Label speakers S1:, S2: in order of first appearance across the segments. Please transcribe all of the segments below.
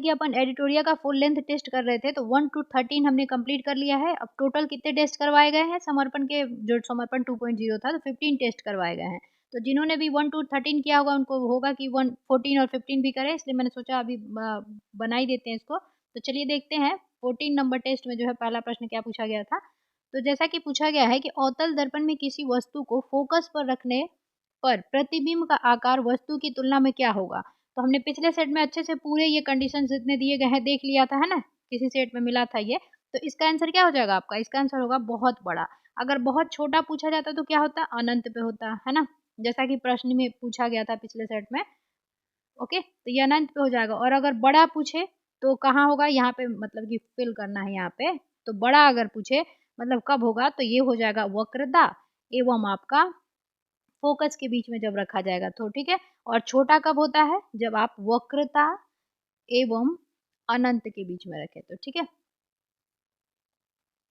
S1: कि अपन एडिटोरिया का full length test कर रहे थे, तो 1 to 13 हमने कंप्लीट कर लिया है। अब टोटल कितने टेस्ट करवाए गए हैं समर्पण के, जो समर्पण 2.0 था, तो 15 टेस्ट करवाए गए हैं। तो जिन्होंने भी 1 to 13 किया होगा उनको होगा कि 1 14 और 15 भी करें, इसलिए मैंने सोचा अभी बना ही देते हैं इसको। तो चलिए देखते हैं 14 नंबर टेस्ट में जो है पहला प्रश्न क्या पूछा गया था। तो जैसा कि पूछा गया है कि अवतल दर्पण में किसी वस्तु को फोकस पर रखने पर प्रतिबिंब का आकार वस्तु की तुलना में क्या होगा। तो हमने पिछले सेट में अच्छे से पूरे ये कंडीशन जितने दिए गए हैं देख लिया था, है ना, किसी सेट में मिला था ये। तो इसका आंसर क्या हो जाएगा आपका, इसका आंसर होगा बहुत बड़ा। अगर बहुत छोटा पूछा जाता तो क्या होता, अनंत पे होता, है ना, जैसा कि प्रश्न में पूछा गया था पिछले सेट में। ओके, तो ये अनंत पे हो जाएगा। और अगर बड़ा पूछे तो कहाँ होगा, यहाँ पे मतलब कि फिल करना है यहाँ पे। तो बड़ा अगर पूछे मतलब कब होगा, तो ये हो जाएगा वक्रता एवं आपका फोकस के बीच में जब रखा जाएगा तो, ठीक है। और छोटा कब होता है, जब आप वक्रता एवं अनंत के बीच में रखें तो, ठीक है।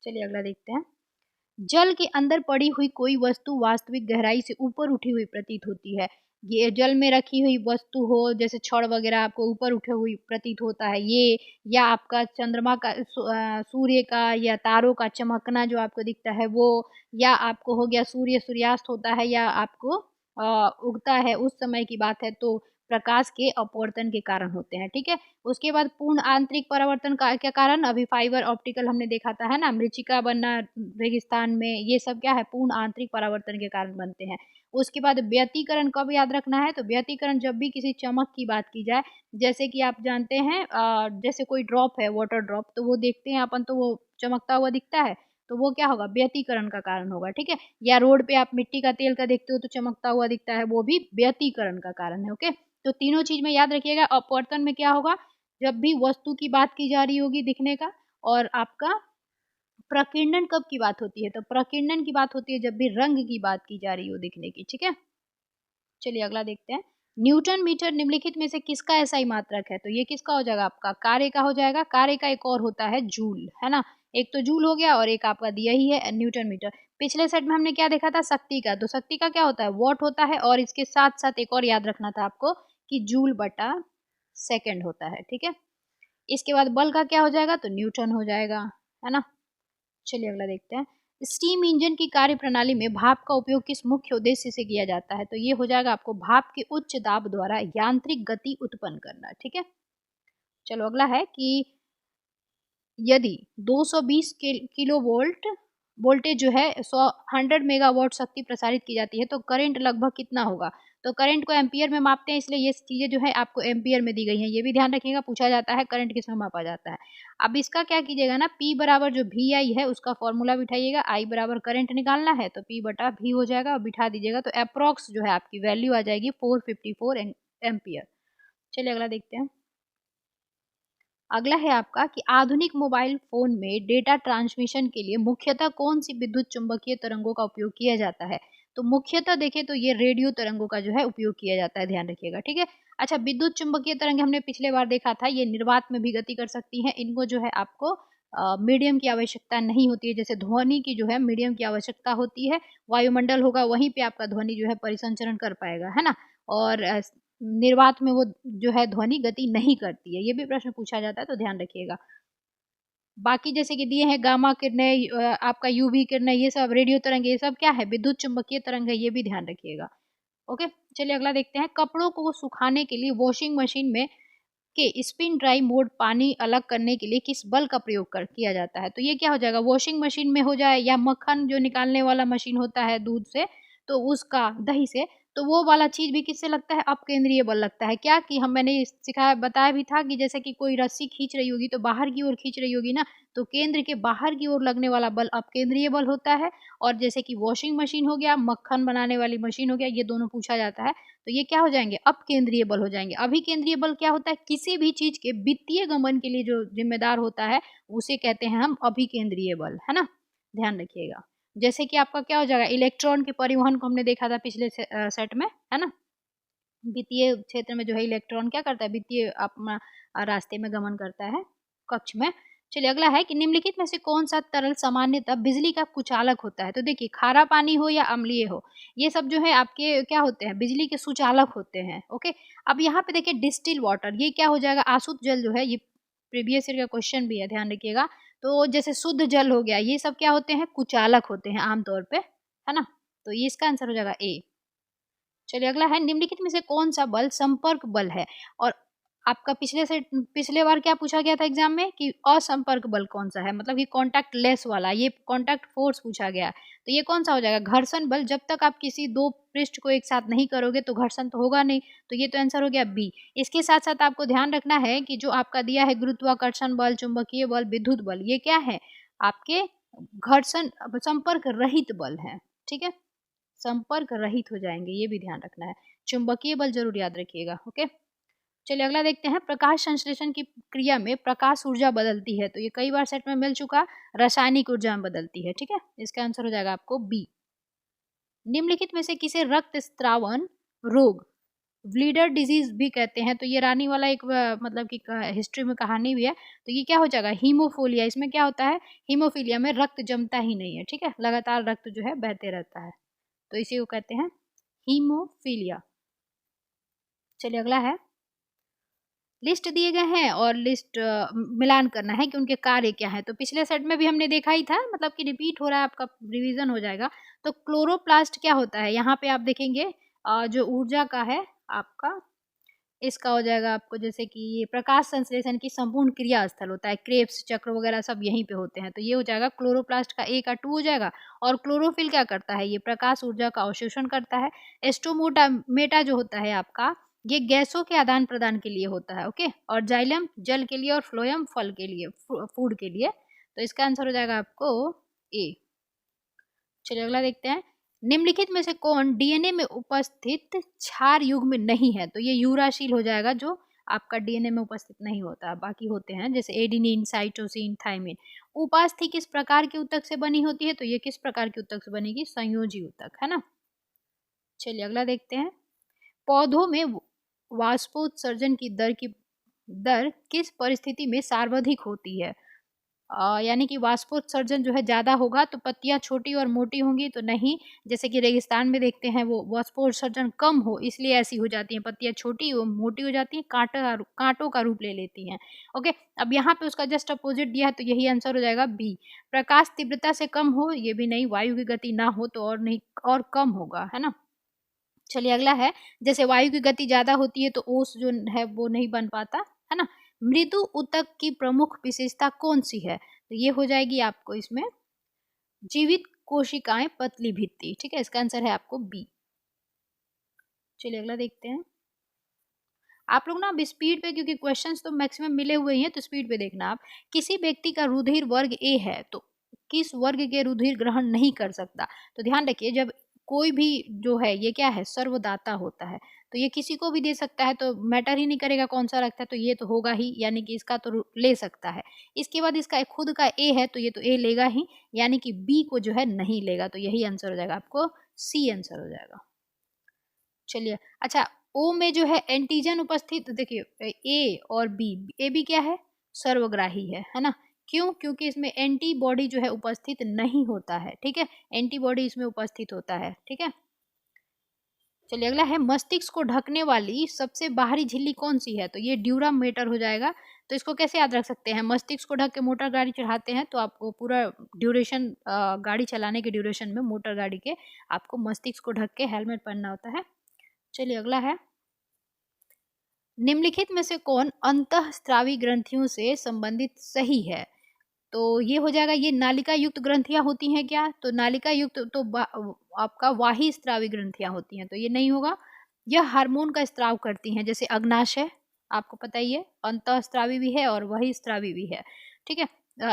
S1: चलिए अगला देखते हैं। जल के अंदर पड़ी हुई कोई वस्तु वास्तविक गहराई से ऊपर उठी हुई प्रतीत होती है। ये जल में रखी हुई वस्तु हो, जैसे छड़ वगैरह आपको ऊपर उठे हुई प्रतीत होता है ये, या आपका चंद्रमा का सूर्य का या तारों का चमकना जो आपको दिखता है वो, या आपको हो गया सूर्य सूर्यास्त होता है या आपको उगता है उस समय की बात है, तो प्रकाश के अपवर्तन के कारण होते हैं, ठीक है। उसके बाद पूर्ण आंतरिक परावर्तन का क्या कारण, अभी फाइबर ऑप्टिकल हमने देखा था, है ना, मृचिका बनना रेगिस्तान में, ये सब क्या है, पूर्ण आंतरिक परावर्तन के कारण बनते हैं। उसके बाद व्यतिकरण कब याद रखना है, तो व्यतिकरण जब भी किसी चमक की बात की जाए, जैसे कि आप जानते हैं जैसे कोई ड्रॉप है, वाटर ड्रॉप, तो वो देखते हैं अपन तो वो चमकता हुआ दिखता है, तो वो क्या होगा, व्यतिकरण का कारण होगा, ठीक है। या रोड पे आप मिट्टी का तेल का देखते हो तो चमकता हुआ दिखता है, वो भी व्यतिकरण का कारण है। ओके, तो तीनों चीज में याद रखिएगा। अपवर्तन में क्या होगा, जब भी वस्तु की बात की जा रही होगी दिखने का। और आपका प्रकीर्णन कब की बात होती है, तो प्रकीर्णन की बात होती है जब भी रंग की बात की जा रही हो दिखने की, ठीक है। चलिए अगला देखते हैं। न्यूटन मीटर निम्नलिखित में से किसका ऐसा ही मात्रक है, तो ये किसका हो जाएगा, आपका कार्य का हो जाएगा। कार्य का एक और होता है जूल, है ना, एक तो जूल हो गया और एक आपका दिया ही है न्यूटन मीटर। पिछले सेट में हमने क्या देखा था, शक्ति का, तो शक्ति का क्या होता है, वॉट होता है, और इसके साथ साथ एक और याद रखना था आपको कि जूल बटा सेकेंड होता है, ठीक है। इसके बाद बल का क्या हो जाएगा, तो न्यूटन हो जाएगा, है ना। चलिए अगला देखते हैं। स्टीम इंजन की कार्य प्रणाली में भाप का उपयोग किस मुख्य उद्देश्य से किया जाता है, तो ये हो जाएगा आपको भाप के उच्च दाब द्वारा यांत्रिक गति उत्पन्न करना, ठीक है। चलो अगला है कि यदि 220 किलो वोल्ट वोल्टेज जो है 100 मेगावाट शक्ति प्रसारित की जाती है, तो करंट लगभग कितना होगा। तो करंट को एम्पियर में मापते हैं, इसलिए ये चीजें जो है आपको एम्पियर में दी गई हैं, ये भी ध्यान रखिएगा, पूछा जाता है करंट किस में मापा जाता है। अब इसका क्या कीजिएगा ना, P बराबर जो VI है उसका फॉर्मूला बिठाइएगा, I बराबर करंट निकालना है तो P बटा V हो जाएगा, और बिठा दीजिएगा तो अप्रोक्स जो है आपकी वैल्यू आ जाएगी 454 एम्पियर। चलिए अगला देखते हैं। अगला है आपका कि आधुनिक मोबाइल फोन में डेटा ट्रांसमिशन के लिए मुख्यतः कौन सी विद्युत चुंबकीय तरंगों का उपयोग किया जाता है, तो मुख्यतः देखें तो ये रेडियो तरंगों का जो है उपयोग किया जाता है, ध्यान रखिएगा, ठीक है। अच्छा, विद्युत चुंबकीय तरंग हमने पिछले बार देखा था, ये निर्वात में भी गति कर सकती हैं, इनको जो है आपको मीडियम की आवश्यकता नहीं होती है, जैसे ध्वनि की जो है मीडियम की आवश्यकता होती है, वायुमंडल होगा वहीं पे आपका ध्वनि जो है परिसंचरण कर पाएगा, है ना। और निर्वात में वो जो है ध्वनि गति नहीं करती है, ये भी प्रश्न पूछा जाता है तो ध्यान रखिएगा। बाकी जैसे कि दिए हैं गामा किरणें, आपका यूवी किरणें, ये सब रेडियो तरंग, ये सब क्या है, विद्युत चुंबकीय तरंग है, ये भी ध्यान रखिएगा। ओके, चलिए अगला देखते हैं। कपड़ों को सुखाने के लिए वॉशिंग मशीन में के स्पिन ड्राई मोड पानी अलग करने के लिए किस बल का प्रयोग कर किया जाता है, तो ये क्या हो जाएगा, वॉशिंग मशीन में हो जाए, या मक्खन जो निकालने वाला मशीन होता है दूध से, तो उसका दही से, तो वो वाला चीज भी किससे लगता है, अपकेंद्रीय बल लगता है। क्या कि हम मैंने सिखाया बताया भी था कि जैसे कि कोई रस्सी खींच रही होगी तो बाहर की ओर खींच रही होगी ना, तो केंद्र के बाहर की ओर लगने वाला बल अपकेंद्रीय बल होता है। और जैसे कि वॉशिंग मशीन हो गया, मक्खन बनाने वाली मशीन हो गया, ये दोनों पूछा जाता है, तो ये क्या हो जाएंगे, अपकेंद्रीय बल हो जाएंगे। अभिकेंद्रीय बल क्या होता है, किसी भी चीज के वित्तीय गमन के लिए जो जिम्मेदार होता है उसे कहते हैं हम अभिकेंद्रीय बल, है ना, ध्यान रखिएगा। जैसे कि आपका क्या हो जाएगा, इलेक्ट्रॉन के परिवहन को हमने देखा था पिछले सेट में, है ना, वित्तीय क्षेत्र में जो है इलेक्ट्रॉन क्या करता है, वित्तीय अपना रास्ते में गमन करता है कक्ष में। चलिए अगला है कि निम्नलिखित में से कौन सा तरल सामान्यतः बिजली का कुचालक होता है। तो देखिए खारा पानी हो या अम्लीय हो, ये सब जो है आपके क्या होते हैं, बिजली के सुचालक होते हैं। ओके, अब यहाँ पे देखिए डिस्टिल वाटर, ये क्या हो जाएगा, आशुद्ध जल जो है, ये प्रीवियस ईयर का क्वेश्चन भी है, ध्यान रखिएगा। तो जैसे शुद्ध जल हो गया, ये सब क्या होते हैं, कुचालक होते हैं आमतौर पे, है ना। तो ये इसका आंसर हो जाएगा ए। चलिए अगला है, निम्नलिखित में से कौन सा बल संपर्क बल है। और आपका पिछले बार क्या पूछा गया था एग्जाम में कि असंपर्क बल कौन सा है, मतलब कि कॉन्टैक्ट लेस वाला, ये कॉन्टैक्ट फोर्स पूछा गया। तो ये कौन सा हो जाएगा, घर्षण बल। जब तक आप किसी दो पृष्ठ को एक साथ नहीं करोगे तो घर्षण तो होगा नहीं, तो ये तो आंसर हो गया बी। इसके साथ साथ आपको ध्यान रखना है कि जो आपका दिया है गुरुत्वाकर्षण बल, चुंबकीय बल, विद्युत बल, ये क्या है, आपके घर्षण संपर्क रहित बल है। ठीक है, संपर्क रहित हो जाएंगे, ये भी ध्यान रखना है। चुंबकीय बल जरूर याद रखिएगा। ओके, चलिए अगला देखते हैं, प्रकाश संश्लेषण की क्रिया में प्रकाश ऊर्जा बदलती है। तो ये कई बार सेट में मिल चुका, रासायनिक ऊर्जा में बदलती है। ठीक है, इसका आंसर हो जाएगा आपको बी। निम्नलिखित में से किसे रक्त स्त्रावन रोग, ब्लीडर डिजीज भी कहते हैं। तो ये रानी वाला एक मतलब कि हिस्ट्री में कहानी भी है। तो ये क्या हो जाएगा, हीमोफोलिया। इसमें क्या होता है, हीमोफीलिया में रक्त जमता ही नहीं है। ठीक है, लगातार रक्त जो है बहते रहता है, तो इसी को कहते हैं हीमोफीलिया। चलिए अगला है, लिस्ट दिए गए हैं और लिस्ट मिलान करना है कि उनके कार्य क्या है। तो पिछले सेट में भी हमने देखा ही था, मतलब कि रिपीट हो रहा है, आपका रिवीजन हो जाएगा। तो क्लोरोप्लास्ट क्या होता है, यहाँ पे आप देखेंगे जो ऊर्जा का है आपका, इसका हो जाएगा आपको, जैसे कि ये प्रकाश संश्लेषण की संपूर्ण क्रिया स्थल होता है, क्रेब्स चक्र वगैरह सब यहीं पे होते हैं। तो ये हो जाएगा क्लोरोप्लास्ट का ए का 2 हो जाएगा। और क्लोरोफिल क्या करता है, ये प्रकाश ऊर्जा का अवशोषण करता है। एस्टोमोटा मेटा जो होता है आपका, ये गैसों के आदान प्रदान के लिए होता है। ओके, और जाइलम जल के लिए और फ्लोयम फल के लिए, फूड के लिए। तो इसका आंसर हो जाएगा आपको ए। चलिए अगला देखते हैं, निम्नलिखित में से कौन डीएनए में उपस्थित क्षार युग्म नहीं है। तो ये यूराशील हो जाएगा, जो आपका डीएनए में उपस्थित नहीं होता, बाकी होते हैं जैसे एडिनिन, साइटोसिन, थाइमिन। उपास्थि किस प्रकार के ऊतक से बनी होती है। तो ये किस प्रकार के ऊतक से बनेगी, संयोजी ऊतक, है ना। चलिए अगला देखते हैं, पौधों में वाष्पोत्सर्जन की दर किस परिस्थिति में सर्वाधिक होती है। यानी कि वाष्पोत्सर्जन जो है ज़्यादा होगा तो पत्तियां छोटी और मोटी होंगी, तो नहीं। जैसे कि रेगिस्तान में देखते हैं वो वाष्पोत्सर्जन कम हो, इसलिए ऐसी हो जाती हैं, पत्तियां छोटी और मोटी हो जाती हैं, कांटों का रूप ले लेती हैं। ओके, अब यहाँ पे उसका जस्ट अपोजिट दिया है, तो यही आंसर हो जाएगा बी। प्रकाश तीव्रता से कम हो, ये भी नहीं। वायु की गति ना हो तो और नहीं, और कम होगा, है ना। चलिए अगला है, जैसे वायु की गति ज्यादा होती है तो ओस जो है वो नहीं बन पाता, है ना। मृदु ऊतक की प्रमुख विशेषता कौन सी है। तो ये हो जाएगी आपको इसमें जीवित कोशिकाएं, पतली भित्ति। ठीक है, इसका आंसर है आपको बी। चलिए अगला देखते हैं, आप लोग ना अब स्पीड पे, क्योंकि क्वेश्चंस तो मैक्सिमम मिले हुए ही हैं, तो स्पीड पे देखना आप। किसी व्यक्ति का रुधिर वर्ग ए है तो किस वर्ग के रुधिर ग्रहण नहीं कर सकता। तो ध्यान रखिए, जब कोई भी जो है ये क्या है, सर्वदाता होता है, तो ये किसी को भी दे सकता है, तो मैटर ही नहीं करेगा कौन सा रखता है, तो ये तो होगा ही, यानी कि इसका तो ले सकता है। इसके बाद इसका खुद का ए है, तो ये तो ए लेगा ही, यानी कि बी को जो है नहीं लेगा। तो यही आंसर हो जाएगा, आपको सी आंसर हो जाएगा। चलिए अच्छा, ओ में जो है एंटीजन उपस्थित, देखिए ए और बी, ए बी क्या है, सर्वग्राही है ना। क्यों, क्योंकि इसमें एंटीबॉडी जो है उपस्थित नहीं होता है। ठीक है, एंटीबॉडी इसमें उपस्थित होता है। ठीक है, चलिए अगला है, मस्तिष्क को ढकने वाली सबसे बाहरी झिल्ली कौन सी है। तो ये ड्यूरामेटर हो जाएगा। तो इसको कैसे याद रख सकते हैं, मस्तिष्क को ढक के मोटर गाड़ी चढ़ाते हैं, तो आपको पूरा ड्यूरेशन, गाड़ी चलाने के ड्यूरेशन में मोटर गाड़ी के आपको मस्तिष्क को ढक के हेलमेट पहनना होता है। चलिए अगला है, निम्नलिखित में से कौन अंतःस्रावी ग्रंथियों से संबंधित सही है। तो ये हो जाएगा, ये नालिका युक्त ग्रंथियां होती हैं क्या। तो नालिका युक्त तो आपका वाही स्त्रावी ग्रंथियां होती हैं, तो ये नहीं होगा। यह हार्मोन का स्त्राव करती हैं, जैसे अग्नाशय, आपको पता ही है, अंतःस्रावी भी है और वही स्त्रावी भी है। ठीक है,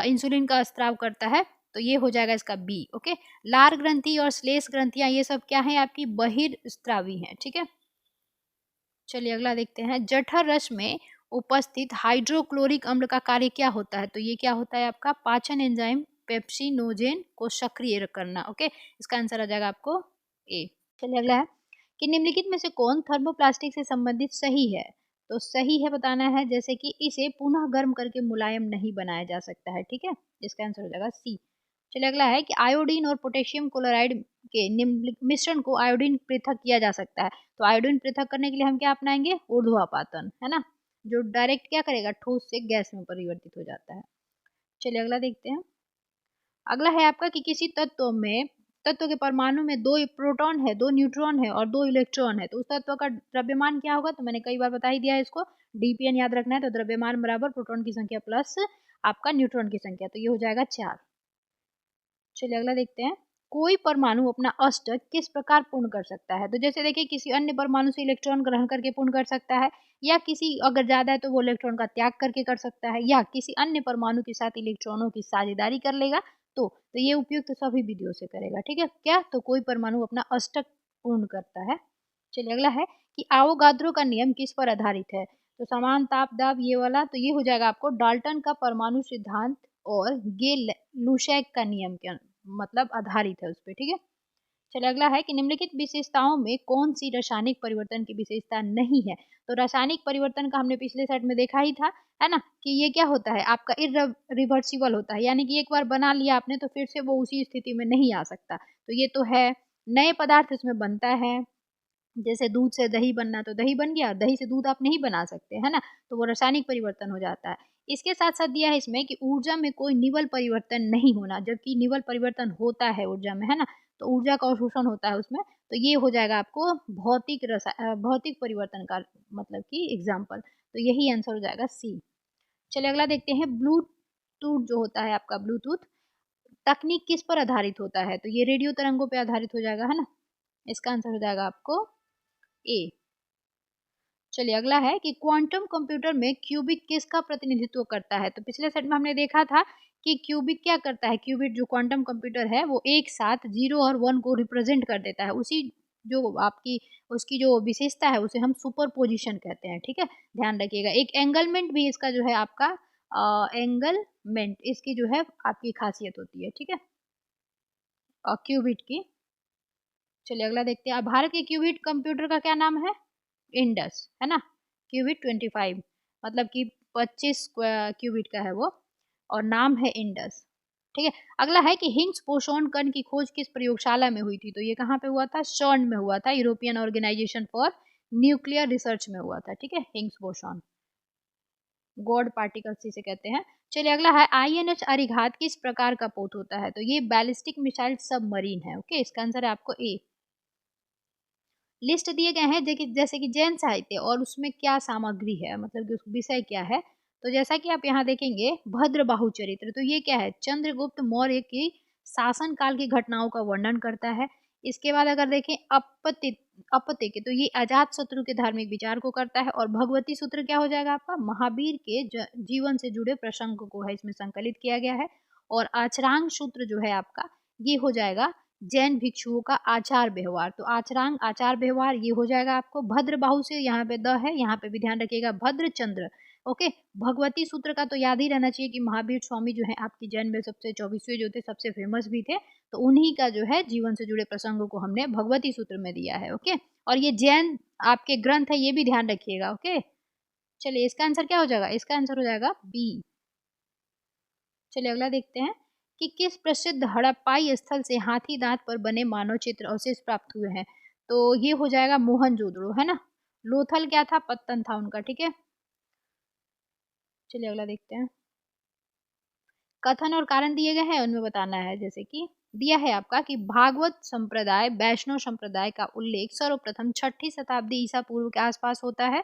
S1: इंसुलिन का स्त्राव करता है, तो ये हो जाएगा इसका बी। ओके, लार ग्रंथि और श्लेष ग्रंथियां ये सब क्या है, आपकी बहिर्स्त्रावी हैं। ठीक है, चलिए अगला देखते हैं, जठर रस में उपस्थित हाइड्रोक्लोरिक अम्ल का कार्य क्या होता है। तो ये क्या होता है, आपका पाचन एंजाइम पेप्सिनोजेन को सक्रिय करना। ओके, इसका आंसर आ जाएगा आपको ए। चलिए अगला है कि निम्नलिखित में से कौन थर्मोप्लास्टिक से संबंधित सही है। तो सही है बताना है, जैसे कि इसे पुनः गर्म करके मुलायम नहीं बनाया जा सकता है, ठीक है। इसका आंसर हो जाएगा सी। चलिए अगला है कि आयोडीन और पोटेशियम क्लोराइड के निम्नलिखित मिश्रण को आयोडीन पृथक किया जा सकता है। तो आयोडीन पृथक करने के लिए हम क्या अपनाएंगे, ऊर्ध्वापातन, है ना, जो डायरेक्ट क्या करेगा, ठोस से गैस में परिवर्तित हो जाता है। चलिए अगला देखते हैं। अगला है आपका कि किसी तत्व के परमाणु में 2 प्रोटॉन है, 2 न्यूट्रॉन है और 2 इलेक्ट्रॉन है, तो उस तत्व का द्रव्यमान क्या होगा, तो मैंने कई बार बता ही दिया है इसको, डीपीएन याद रखना है। तो द्रव्यमान बराबर प्रोटॉन की संख्या प्लस आपका न्यूट्रॉन की संख्या, तो ये हो जाएगा 4। चलिए अगला देखते हैं। कोई परमाणु अपना अष्टक किस प्रकार पूर्ण कर सकता है, तो जैसे देखिए किसी अन्य परमाणु से इलेक्ट्रॉन ग्रहण करके पूर्ण कर सकता है, या किसी अगर ज्यादा है तो वो इलेक्ट्रॉन का त्याग करके कर सकता है, या किसी अन्य परमाणु के साथ इलेक्ट्रॉनों की साझेदारी कर लेगा। तो ये उपयुक्त सभी विधियों से करेगा, ठीक है। क्या, तो कोई परमाणु अपना अष्टक पूर्ण करता है। चलिए अगला है कि आवोगाद्रो का नियम किस पर आधारित है, तो समान ताप दाब ये वाला, तो ये हो जाएगा आपको डाल्टन का परमाणु सिद्धांत और गे लुशैक का नियम के मतलब आधारित है उस पर, ठीक है। चलिए अगला है कि निम्नलिखित विशेषताओं में कौन सी रासायनिक परिवर्तन की विशेषता नहीं है। तो रासायनिक परिवर्तन का हमने पिछले सेट में देखा ही था, है ना, कि ये क्या होता है आपका इरिवर्सिबल होता है, यानी कि एक बार बना लिया आपने तो फिर से वो उसी स्थिति में नहीं आ सकता। तो ये तो है, नए पदार्थ इसमें बनता है, जैसे दूध से दही बनना, तो दही बन गया, दही से दूध आप नहीं बना सकते, है ना, तो वो रासायनिक परिवर्तन हो जाता है। इसके साथ साथ दिया है इसमें कि ऊर्जा में कोई निवल परिवर्तन नहीं होना, जबकि निवल परिवर्तन होता है ऊर्जा में, है ना, तो ऊर्जा का अवशोषण होता है उसमें। तो ये हो जाएगा आपको भौतिक परिवर्तन का मतलब कि एग्जाम्पल, तो यही आंसर हो जाएगा सी। चलिए अगला देखते हैं। ब्लूटूथ जो होता है आपका, ब्लूटूथ तकनीक किस पर आधारित होता है, तो ये रेडियो तरंगों पर आधारित हो जाएगा, है ना। इसका आंसर हो जाएगा आपको ए। चलिए अगला है कि क्वांटम कंप्यूटर में क्यूबिक किसका प्रतिनिधित्व करता है, तो पिछले सेट में हमने देखा था कि क्यूबिक क्या करता है, क्यूबिक जो क्वांटम कंप्यूटर है वो एक साथ 0 और 1 को रिप्रेजेंट कर देता है, उसी जो आपकी उसकी जो विशेषता है उसे हम सुपर पोजिशन कहते हैं, ठीक है, ध्यान रखिएगा। एक एंगलमेंट भी इसका जो है आपका एंगलमेंट इसकी जो है आपकी खासियत होती है, ठीक है, क्यूबिट की। चलिए अगला देखते हैं। अब भारत के क्यूबिट कंप्यूटर का क्या नाम है, इंडस, है ना, क्यूबिट 25 मतलब कि 25 क्यूबिट का है वो, और नाम है इंडस, ठीक है। अगला है कि हिग्स बोसोन कण की खोज किस प्रयोगशाला में हुई थी, तो ये कहाँ पे हुआ था, सर्न में हुआ था, European Organization for Nuclear Research में हुआ था, ठीक है, हिग्स बोसोन, गॉड पार्टिकल्स इसे कहते हैं। चलिए अगला है आईएनएच अरिघात किस प्रकार का पोत होता है, तो ये बैलिस्टिक मिसाइल सबमरीन है, ओके, इसका आंसर है आपको ए। लिस्ट दिए गए हैं जैसे कि जैन साहित्य और उसमें क्या सामग्री है, मतलब कि उस विषय क्या है, तो जैसा कि आप यहाँ देखेंगे भद्रबाहु चरित्र, तो ये क्या है, चंद्रगुप्त मौर्य की शासन काल की घटनाओं का वर्णन करता है। इसके बाद अगर देखें अपत्य के, तो ये अजात शत्रु के धार्मिक विचार को करता है, और भगवती सूत्र क्या हो जाएगा आपका, महावीर के जीवन से जुड़े प्रसंग को है इसमें संकलित किया गया है। और आचरांग सूत्र जो है आपका, ये हो जाएगा जैन भिक्षुओं का आचार व्यवहार, तो आचरांग आचार व्यवहार ये हो जाएगा आपको भद्रबाहु से, यहाँ पे द है, यहाँ पे भी ध्यान रखिएगा भद्रचंद्र, ओके। भगवती सूत्र का तो याद ही रहना चाहिए कि महावीर स्वामी जो है आपकी जैन में सबसे 24वें जो थे, सबसे फेमस भी थे, तो उन्हीं का जो है जीवन से जुड़े प्रसंगों को हमने भगवती सूत्र में दिया है, ओके। और ये जैन आपके ग्रंथ है, ये भी ध्यान रखिएगा, ओके। चलिए इसका आंसर क्या हो जाएगा, इसका आंसर हो जाएगा बी। चलिए अगला देखते हैं कि किस प्रसिद्ध हड़प्पाई स्थल से हाथी दांत पर बने मानव चित्र अवशेष प्राप्त हुए हैं, तो ये हो जाएगा मोहनजोदड़ो, है ना। लोथल क्या था, पत्तन था उनका, ठीक है। चलिए अगला देखते हैं। कथन और कारण दिए गए हैं, उनमें बताना है, जैसे कि दिया है आपका कि भागवत संप्रदाय वैष्णव संप्रदाय का उल्लेख सर्वप्रथम 6ठी शताब्दी ईसा पूर्व के आसपास होता है,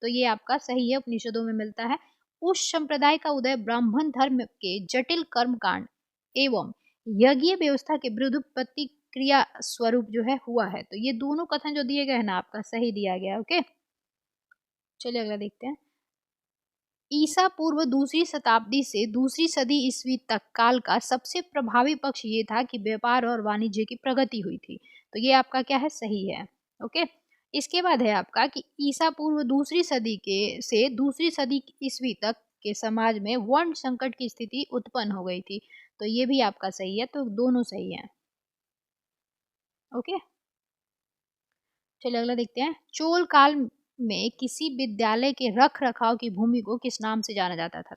S1: तो ये आपका सही है, उपनिषदों में मिलता है। उस संप्रदाय का उदय ब्राह्मण धर्म के जटिल कर्म कांड एवं यज्ञ व्यवस्था के विरुद्ध प्रतिक्रिया स्वरूप जो है हुआ है, तो ये दोनों कथन जो दिए गए हैं ना आपका सही दिया गया, ओके। चलिए अगला देखते हैं। ईसा पूर्व दूसरी शताब्दी से दूसरी सदी ईस्वी तक काल का सबसे प्रभावी पक्ष ये था कि व्यापार और वाणिज्य की प्रगति हुई थी, तो ये आपका क्या है, सही है, ओके। इसके बाद है आपका कि ईसा पूर्व दूसरी सदी के से दूसरी सदी ईस्वी तक के समाज में वर्ण संकट की स्थिति उत्पन्न हो गई थी, तो ये भी आपका सही है, तो दोनों सही है, ओके। चलिए अगला देखते हैं। चोल काल में किसी विद्यालय के रख रखाव की भूमि को किस नाम से जाना जाता था?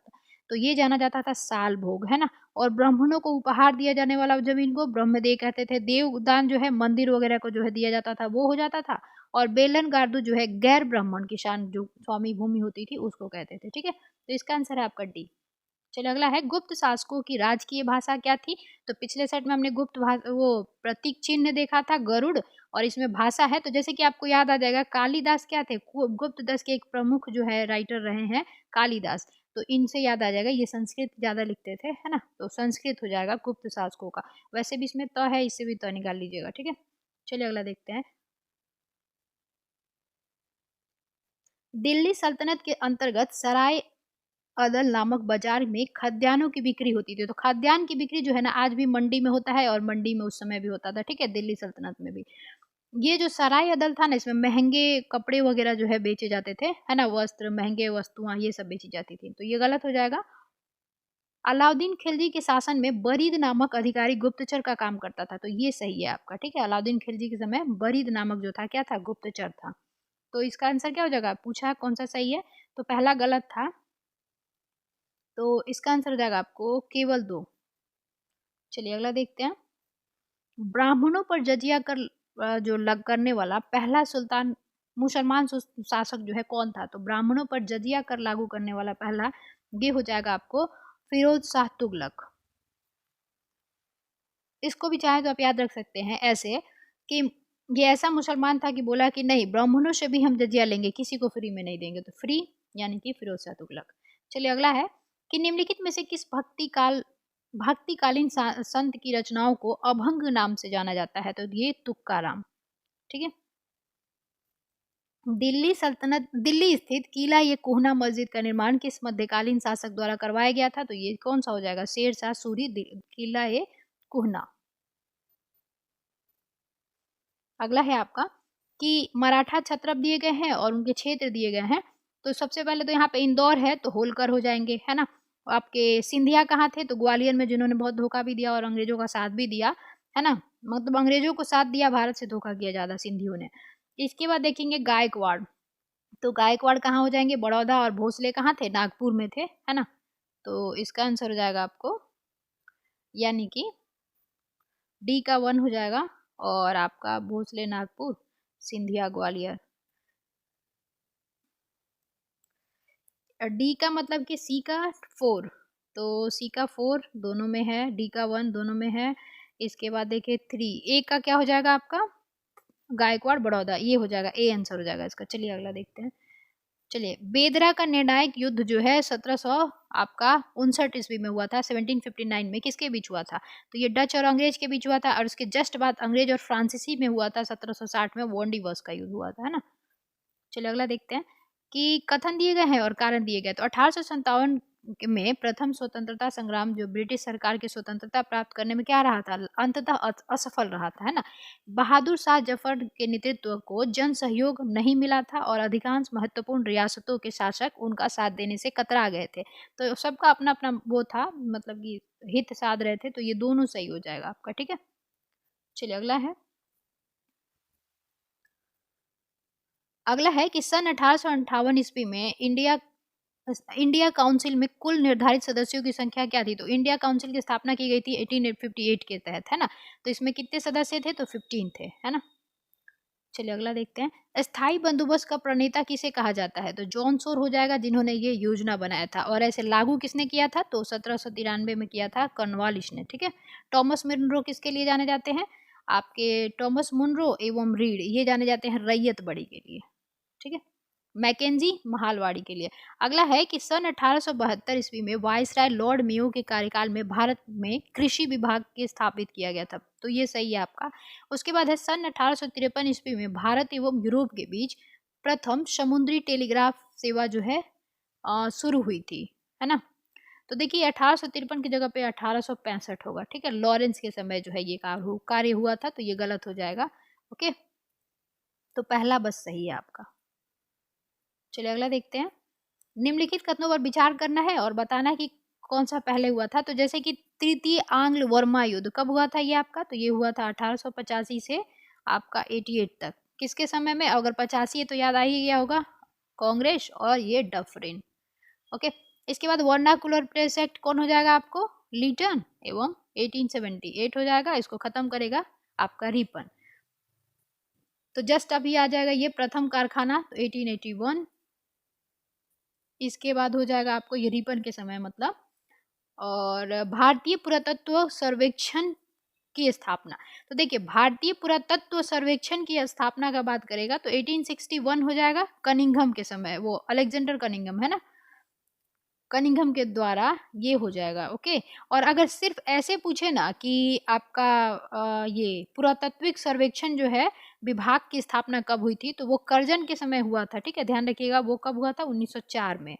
S1: तो ये जाना जाता था साल भोग, है ना। और ब्राह्मणों को उपहार दिया जाने वाला जमीन को ब्रह्मदेव कहते थे। देवदान जो है मंदिर वगैरह को जो है दिया जाता था वो हो जाता था। और बेलन गार्दू जो है गैर ब्राह्मण किसान जो स्वामी भूमि होती थी उसको कहते थे। ठीक है, तो इसका आंसर है आपका डी। चलिए अगला है, गुप्त शासकों की राजकीय भाषा क्या थी? तो पिछले सेट में हमने गुप्त भाषा वो प्रतीक चिन्ह देखा था गरुड़, और इसमें भाषा है। तो जैसे कि आपको याद आ जाएगा, कालिदास क्या थे? गुप्त दस के एक प्रमुख जो है राइटर रहे हैं कालिदास। तो इनसे याद आ जाएगा, ये संस्कृत ज्यादा लिखते थे, है ना। तो संस्कृत हो जाएगा गुप्त शासकों का। वैसे भी इसमें त है, इससे भी त निकाल लीजिएगा। ठीक है, चलिए अगला देखते हैं। दिल्ली सल्तनत के अंतर्गत सराय अदल नामक बाजार में खाद्यान्नों की बिक्री होती थी। तो खाद्यान्न की बिक्री जो है ना आज भी मंडी में होता है, और मंडी में उस समय भी होता था। ठीक है, दिल्ली सल्तनत में भी ये जो सराय अदल था ना, इसमें महंगे कपड़े वगैरह जो है बेचे जाते थे, है ना। वस्त्र, महंगे वस्तुएं ये सब बेची जाती थी। तो ये गलत हो जाएगा। अलाउद्दीन खिलजी के शासन में बरीद नामक अधिकारी गुप्तचर का काम करता था। तो ये सही है आपका। ठीक है, अलाउद्दीन खिलजी के समय बरीद नामक जो था क्या था? गुप्तचर था। तो इसका आंसर क्या हो जाएगा? पूछा है कौन सा सही है, तो पहला गलत था। तो इसका आंसर हो जाएगा आपको केवल दो। चलिए अगला देखते हैं। ब्राह्मणों पर जजिया कर जो लग करने वाला पहला सुल्तान मुसलमान शासक जो है कौन था? तो ब्राह्मणों पर जजिया कर लागू करने वाला पहला, ये हो जाएगा आपको फिरोज शाह तुगलक। इसको भी चाहे तो आप याद रख सकते हैं ऐसे कि ये ऐसा मुसलमान था कि बोला कि नहीं, ब्राह्मणों से भी हम जजिया लेंगे, किसी को फ्री में नहीं देंगे। तो फ्री यानी कि फिरोज शाह तुगलक। चलिए अगला है कि निम्नलिखित में से किस भक्तिकालीन संत की रचनाओं को अभंग नाम से जाना जाता है? तो ये तुक्काराम। ठीक है, दिल्ली स्थित किला ये कोहना मस्जिद का निर्माण किस मध्यकालीन शासक द्वारा करवाया गया था? तो ये कौन सा हो जाएगा? शेर शाह सूरी, किला ये कोहना। अगला है आपका कि मराठा क्षत्रप दिए गए हैं और उनके क्षेत्र दिए गए हैं। तो सबसे पहले तो यहाँ पे इंदौर है, तो होलकर हो जाएंगे, है ना। आपके सिंधिया कहाँ थे? तो ग्वालियर में, जिन्होंने बहुत धोखा भी दिया और अंग्रेजों का साथ भी दिया, है ना। मतलब अंग्रेजों को साथ दिया, भारत से धोखा किया ज्यादा सिंधियों ने। इसके बाद देखेंगे गायकवाड़। तो गायकवाड़ कहाँ हो जाएंगे? बड़ौदा। और भोसले कहाँ थे? नागपुर में थे, है ना। तो इसका आंसर हो जाएगा आपको यानी कि डी का 1 हो जाएगा। और आपका भोसले नागपुर, सिंधिया ग्वालियर। डी का मतलब कि सी का 4, तो सी का 4 दोनों में है, डी का 1 दोनों में है। इसके बाद देखिए 3, ए का क्या हो जाएगा आपका? गायकवाड़ बड़ौदा, ये हो जाएगा, ए आंसर हो जाएगा इसका। चलिए अगला देखते हैं। चलिए, बेदरा का निर्णायक युद्ध जो है 1700 आपका 59 ईस्वी में हुआ था। 1759 में किसके बीच हुआ था? तो ये डच और अंग्रेज के बीच हुआ था, और उसके जस्ट बाद अंग्रेज और फ्रांसीसी में हुआ था। 1760 में वॉन्डिवर्स का युद्ध हुआ था, है ना। चलिए अगला देखते हैं कि कथन दिए गए हैं और कारण दिए गए। तो 1857 में प्रथम स्वतंत्रता संग्राम जो ब्रिटिश सरकार की स्वतंत्रता प्राप्त करने में क्या रहा था? अंततः असफल रहा था, है ना। बहादुर शाह जफर के नेतृत्व को जन सहयोग नहीं मिला था, और अधिकांश महत्वपूर्ण रियासतों के शासक उनका साथ देने से कतरा गए थे। तो सबका अपना अपना वो था, मतलब कि हित साध रहे थे। तो ये दोनों सही हो जाएगा आपका। ठीक है, चलिए अगला है। अगला है कि सन 1858 ईस्वी में इंडिया काउंसिल में कुल निर्धारित सदस्यों की संख्या क्या थी? तो इंडिया काउंसिल की स्थापना की गई थी 1858 के तहत, है ना। तो इसमें कितने सदस्य थे? तो 15 थे, है ना। चलिए अगला देखते हैं। स्थायी बंदोबस्त का प्रणेता किसे कहा जाता है? तो जॉन सोर हो जाएगा, जिन्होंने ये योजना बनाया था। और ऐसे लागू किसने किया था? तो 1793 में किया था कॉर्नवालिस ने। ठीक है, टॉमस मुनरो किसके लिए जाने जाते हैं? आपके टॉमस मुनरो एवं रीड ये जाने जाते हैं रैयत बड़ी के लिए। ठीक है, मैकेंजी महालवाड़ी के लिए। अगला है कि सन 1872 ईस्वी में वायसराय लॉर्ड मेयो के कार्यकाल में भारत में कृषि विभाग के स्थापित किया गया था। तो ये सही है आपका। उसके बाद है सन 1853 ईस्वी में भारत एवं यूरोप के बीच प्रथम समुद्री टेलीग्राफ सेवा जो है शुरू हुई थी, है ना। तो देखिए 1853 की जगह पे 1865 होगा। ठीक है, लॉरेंस के समय जो है ये कार्य हुआ था। तो ये गलत हो जाएगा। ओके, तो पहला बस सही है आपका। चलिए अगला देखते हैं। निम्नलिखित कथनों पर विचार करना है और बताना कि कौन सा पहले हुआ था। तो जैसे कि तृतीय आंग्ल वर्मा युद्ध कब हुआ था ये आपका? तो ये हुआ था 1885 से आपका 88 तक। किसके समय में? अगर 85 है तो याद आ ही गया होगा, कांग्रेस और ये डफरिन। ओके, इसके बाद वर्नाकुलर प्रेस एक्ट कौन हो जाएगा आपको, लीटन एवं 1878 हो जाएगा, इसको खत्म करेगा आपका रिपन। तो जस्ट अभी आ जाएगा ये प्रथम कारखाना, तो 1881। इसके बाद हो जाएगा आपको ये रिपन के समय मतलब। और भारतीय पुरातत्व सर्वेक्षण की स्थापना, तो देखिए भारतीय पुरातत्व सर्वेक्षण की स्थापना का बात करेगा तो 1861 हो जाएगा, कनिंघम के समय, वो अलेक्जेंडर कनिंघम है ना, कनिंघम के द्वारा ये हो जाएगा। ओके, और अगर सिर्फ ऐसे पूछे ना कि आपका ये पुरातात्विक सर्वेक्षण जो है विभाग की स्थापना कब हुई थी, तो वो कर्जन के समय हुआ था। ठीक है, ध्यान रखिएगा वो कब हुआ था, 1904 में।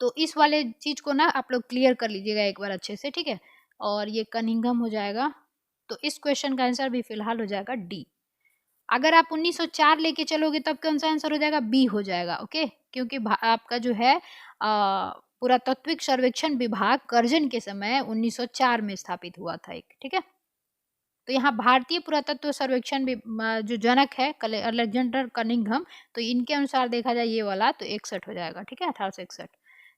S1: तो इस वाले चीज को ना आप लोग क्लियर कर लीजिएगा एक बार अच्छे से। ठीक है, और ये कनिंघम हो जाएगा, तो इस क्वेश्चन का आंसर भी फिलहाल हो जाएगा डी। अगर आप 1904 लेके चलोगे तब कौन सा आंसर हो जाएगा, बी हो जाएगा। ओके, क्योंकि आपका जो है पुरातात्विक सर्वेक्षण विभाग कर्जन के समय 1904 में स्थापित हुआ था एक। ठीक है, तो यहाँ भारतीय पुरातत्व सर्वेक्षण जो जनक है अलेक्जेंडर कनिंघम, तो इनके अनुसार देखा जाए ये वाला तो 61 हो जाएगा। ठीक है, 1861।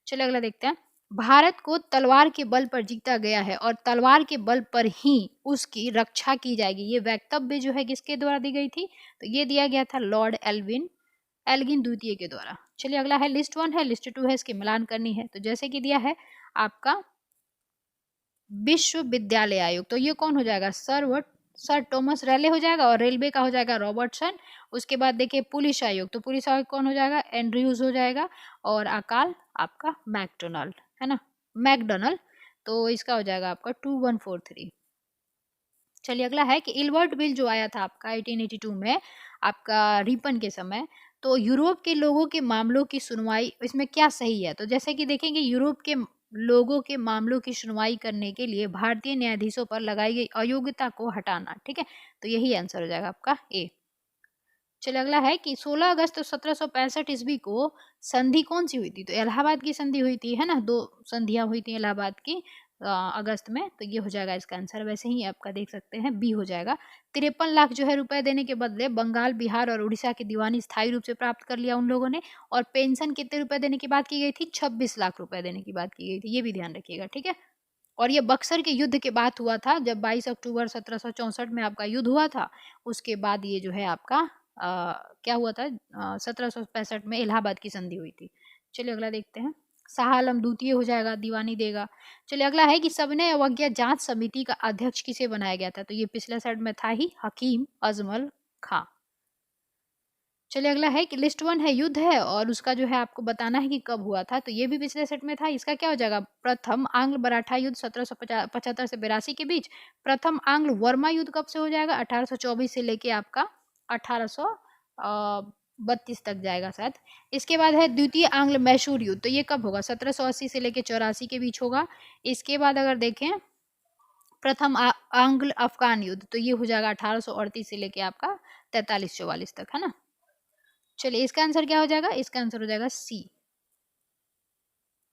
S1: चलिए अगला देखते हैं। भारत को तलवार के बल पर जीता गया है और तलवार के बल पर ही उसकी रक्षा की जाएगी, ये वक्तव्य जो है किसके द्वारा दी गई थी, तो ये दिया गया था लॉर्ड एल्गिन द्वितीय के द्वारा। चलिए अगला है लिस्ट 1 है, लिस्ट 2 है, इसकी मिलान करनी है। तो जैसे कि दिया है आपका विश्वविद्यालय आयोग, तो ये कौन हो जाएगा, सर टॉमस रैले हो जाएगा, और रेलवे का हो जाएगा रॉबर्टसन। उसके बाद देखिए पुलिस आयोग, तो पुलिस आयोग कौन हो जाएगा, एंड्रयूज हो जाएगा, और अकाल आपका मैकडोनल्ड है ना, मैकडोनल्ड, तो इसका हो जाएगा आपका 2143। चलिए अगला है कि इल्बर्ट बिल जो आया था आपका 1882 में आपका रिपन के समय, तो यूरोप के लोगों के मामलों की सुनवाई इसमें क्या सही है, तो जैसे कि देखेंगे यूरोप के लोगों के मामलों की सुनवाई करने के लिए भारतीय न्यायाधीशों पर लगाई गई अयोग्यता को हटाना। ठीक है, तो यही आंसर हो जाएगा आपका ए। चलिए अगला है कि 16 अगस्त 1765 ईस्वी को संधि कौन सी हुई थी, तो इलाहाबाद की संधि हुई थी है ना, दो संधियां हुई थी इलाहाबाद की अगस्त में, तो ये हो जाएगा इसका आंसर। वैसे ही आपका देख सकते हैं बी हो जाएगा। 53 लाख जो है रुपए देने के बदले बंगाल, बिहार और उड़ीसा की दीवानी स्थायी रूप से प्राप्त कर लिया उन लोगों ने। और पेंशन कितने रुपए देने की बात की गई थी, 26 लाख रुपए देने की बात की गई थी, ये भी ध्यान रखिएगा। ठीक है, और ये बक्सर के युद्ध के बाद हुआ था, जब 22 अक्टूबर 1764 में आपका युद्ध हुआ था, उसके बाद ये जो है आपका क्या हुआ था, 1765 में इलाहाबाद की संधि हुई थी। चलिए अगला देखते हैं। शाह आलम द्वितीय हो जाएगा, दीवानी देगा। चलिए अगला है कि सविनय अवज्ञा जांच समिति का अध्यक्ष किसे बनाया गया था, तो ये पिछले साइड में था ही, हकीम अजमल खां। चलिए अगला है कि लिस्ट 1 है, युद्ध है, और उसका जो है आपको बताना है कि कब हुआ था, तो ये भी पिछले सेट में था। इसका क्या हो जाएगा, प्रथम आंग्ल मराठा युद्ध 1775 से 82 के बीच। प्रथम आंग्ल वर्मा युद्ध कब से हो जाएगा, 1824 से लेके आपका 1832 तक जाएगा शायद। इसके बाद है द्वितीय आंग्ल मैसूर युद्ध, तो ये कब होगा, 1780 से लेके 84 के बीच होगा। इसके बाद अगर देखें प्रथम आंग्ल अफगान युद्ध, तो ये हो जाएगा 1838 से लेके आपका 43-44 तक है ना। चलिए इसका आंसर क्या हो जाएगा, इसका आंसर हो जाएगा सी।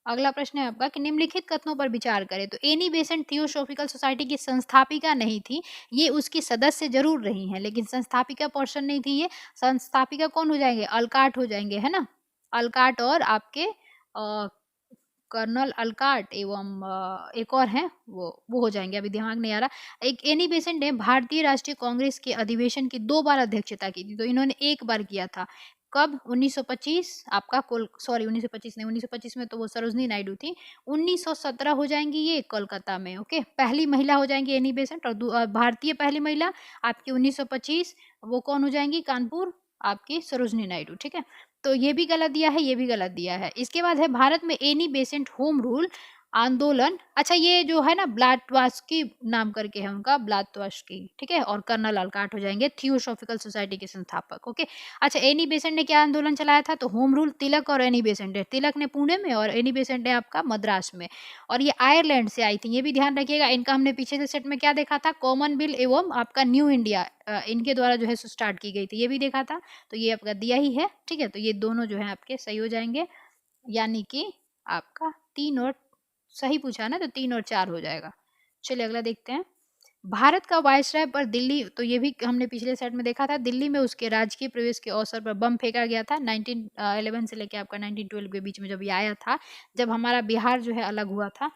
S1: अगला प्रश्न है आपका कि निम्नलिखित कथनों पर विचार करें, तो एनी बेसेंट थियोसॉफिकल सोसाइटी की संस्थापिका नहीं थी, ये उसकी सदस्य जरूर रही हैं लेकिन संस्थापिका पर्सन नहीं थी। ये संस्थापिका कौन हो जाएंगे, अल्काट हो जाएंगे है ना, अल्काट और आपके कर्नल अल्काट एवं एक और हैं वो हो जाएंगे, अभी दिमाग नहीं आ रहा। एक एनी बेसेंट ने भारतीय राष्ट्रीय कांग्रेस के अधिवेशन की 2 बार अध्यक्षता की थी, तो इन्होंने एक बार किया था, कब, 1925 आपका 1925 नहीं, 1925 में तो वो सरोजनी नायडू थी। 1917 हो जाएंगी ये कोलकाता में। ओके, पहली महिला हो जाएंगी एनी बेसेंट, और भारतीय पहली महिला आपकी 1925 वो कौन हो जाएंगी, कानपुर आपकी सरोजनी नायडू। ठीक है, तो ये भी गलत दिया है, ये भी गलत दिया है। इसके बाद है भारत में एनी बेसेंट होम रूल आंदोलन, अच्छा ये जो है ना ब्लाटवास्की नाम करके है उनका, ब्लाटवास्की। ठीक है, और कर्नल अल्काट हो जाएंगे थियोसॉफिकल सोसाइटी के संस्थापक। ओके, अच्छा एनी बेसेंट ने क्या आंदोलन चलाया था, तो होम रूल तिलक और एनी बेसेंट है, तिलक ने पुणे में और एनी बेसेंट ने आपका मद्रास में, और ये आयरलैंड से आई थी, ये भी ध्यान रखिएगा। इनका हमने पीछे से सेट में क्या देखा था, कॉमन बिल एवं आपका न्यू इंडिया इनके द्वारा जो है स्टार्ट की गई थी, ये भी देखा था, तो ये आपका दिया ही है। ठीक है, तो ये दोनों जो है आपके सही हो जाएंगे, यानी कि आपका 3 और सही पूछा ना, तो 3 और 4 हो जाएगा। चलिए अगला देखते हैं। भारत का वायसराय पर दिल्ली, तो ये भी हमने पिछले सेट में देखा था, दिल्ली में उसके राजकीय प्रवेश के अवसर पर बम फेंका गया था 1911 से लेके आपका 1912 के बीच में जब ये आया था, जब हमारा बिहार जो है अलग हुआ था,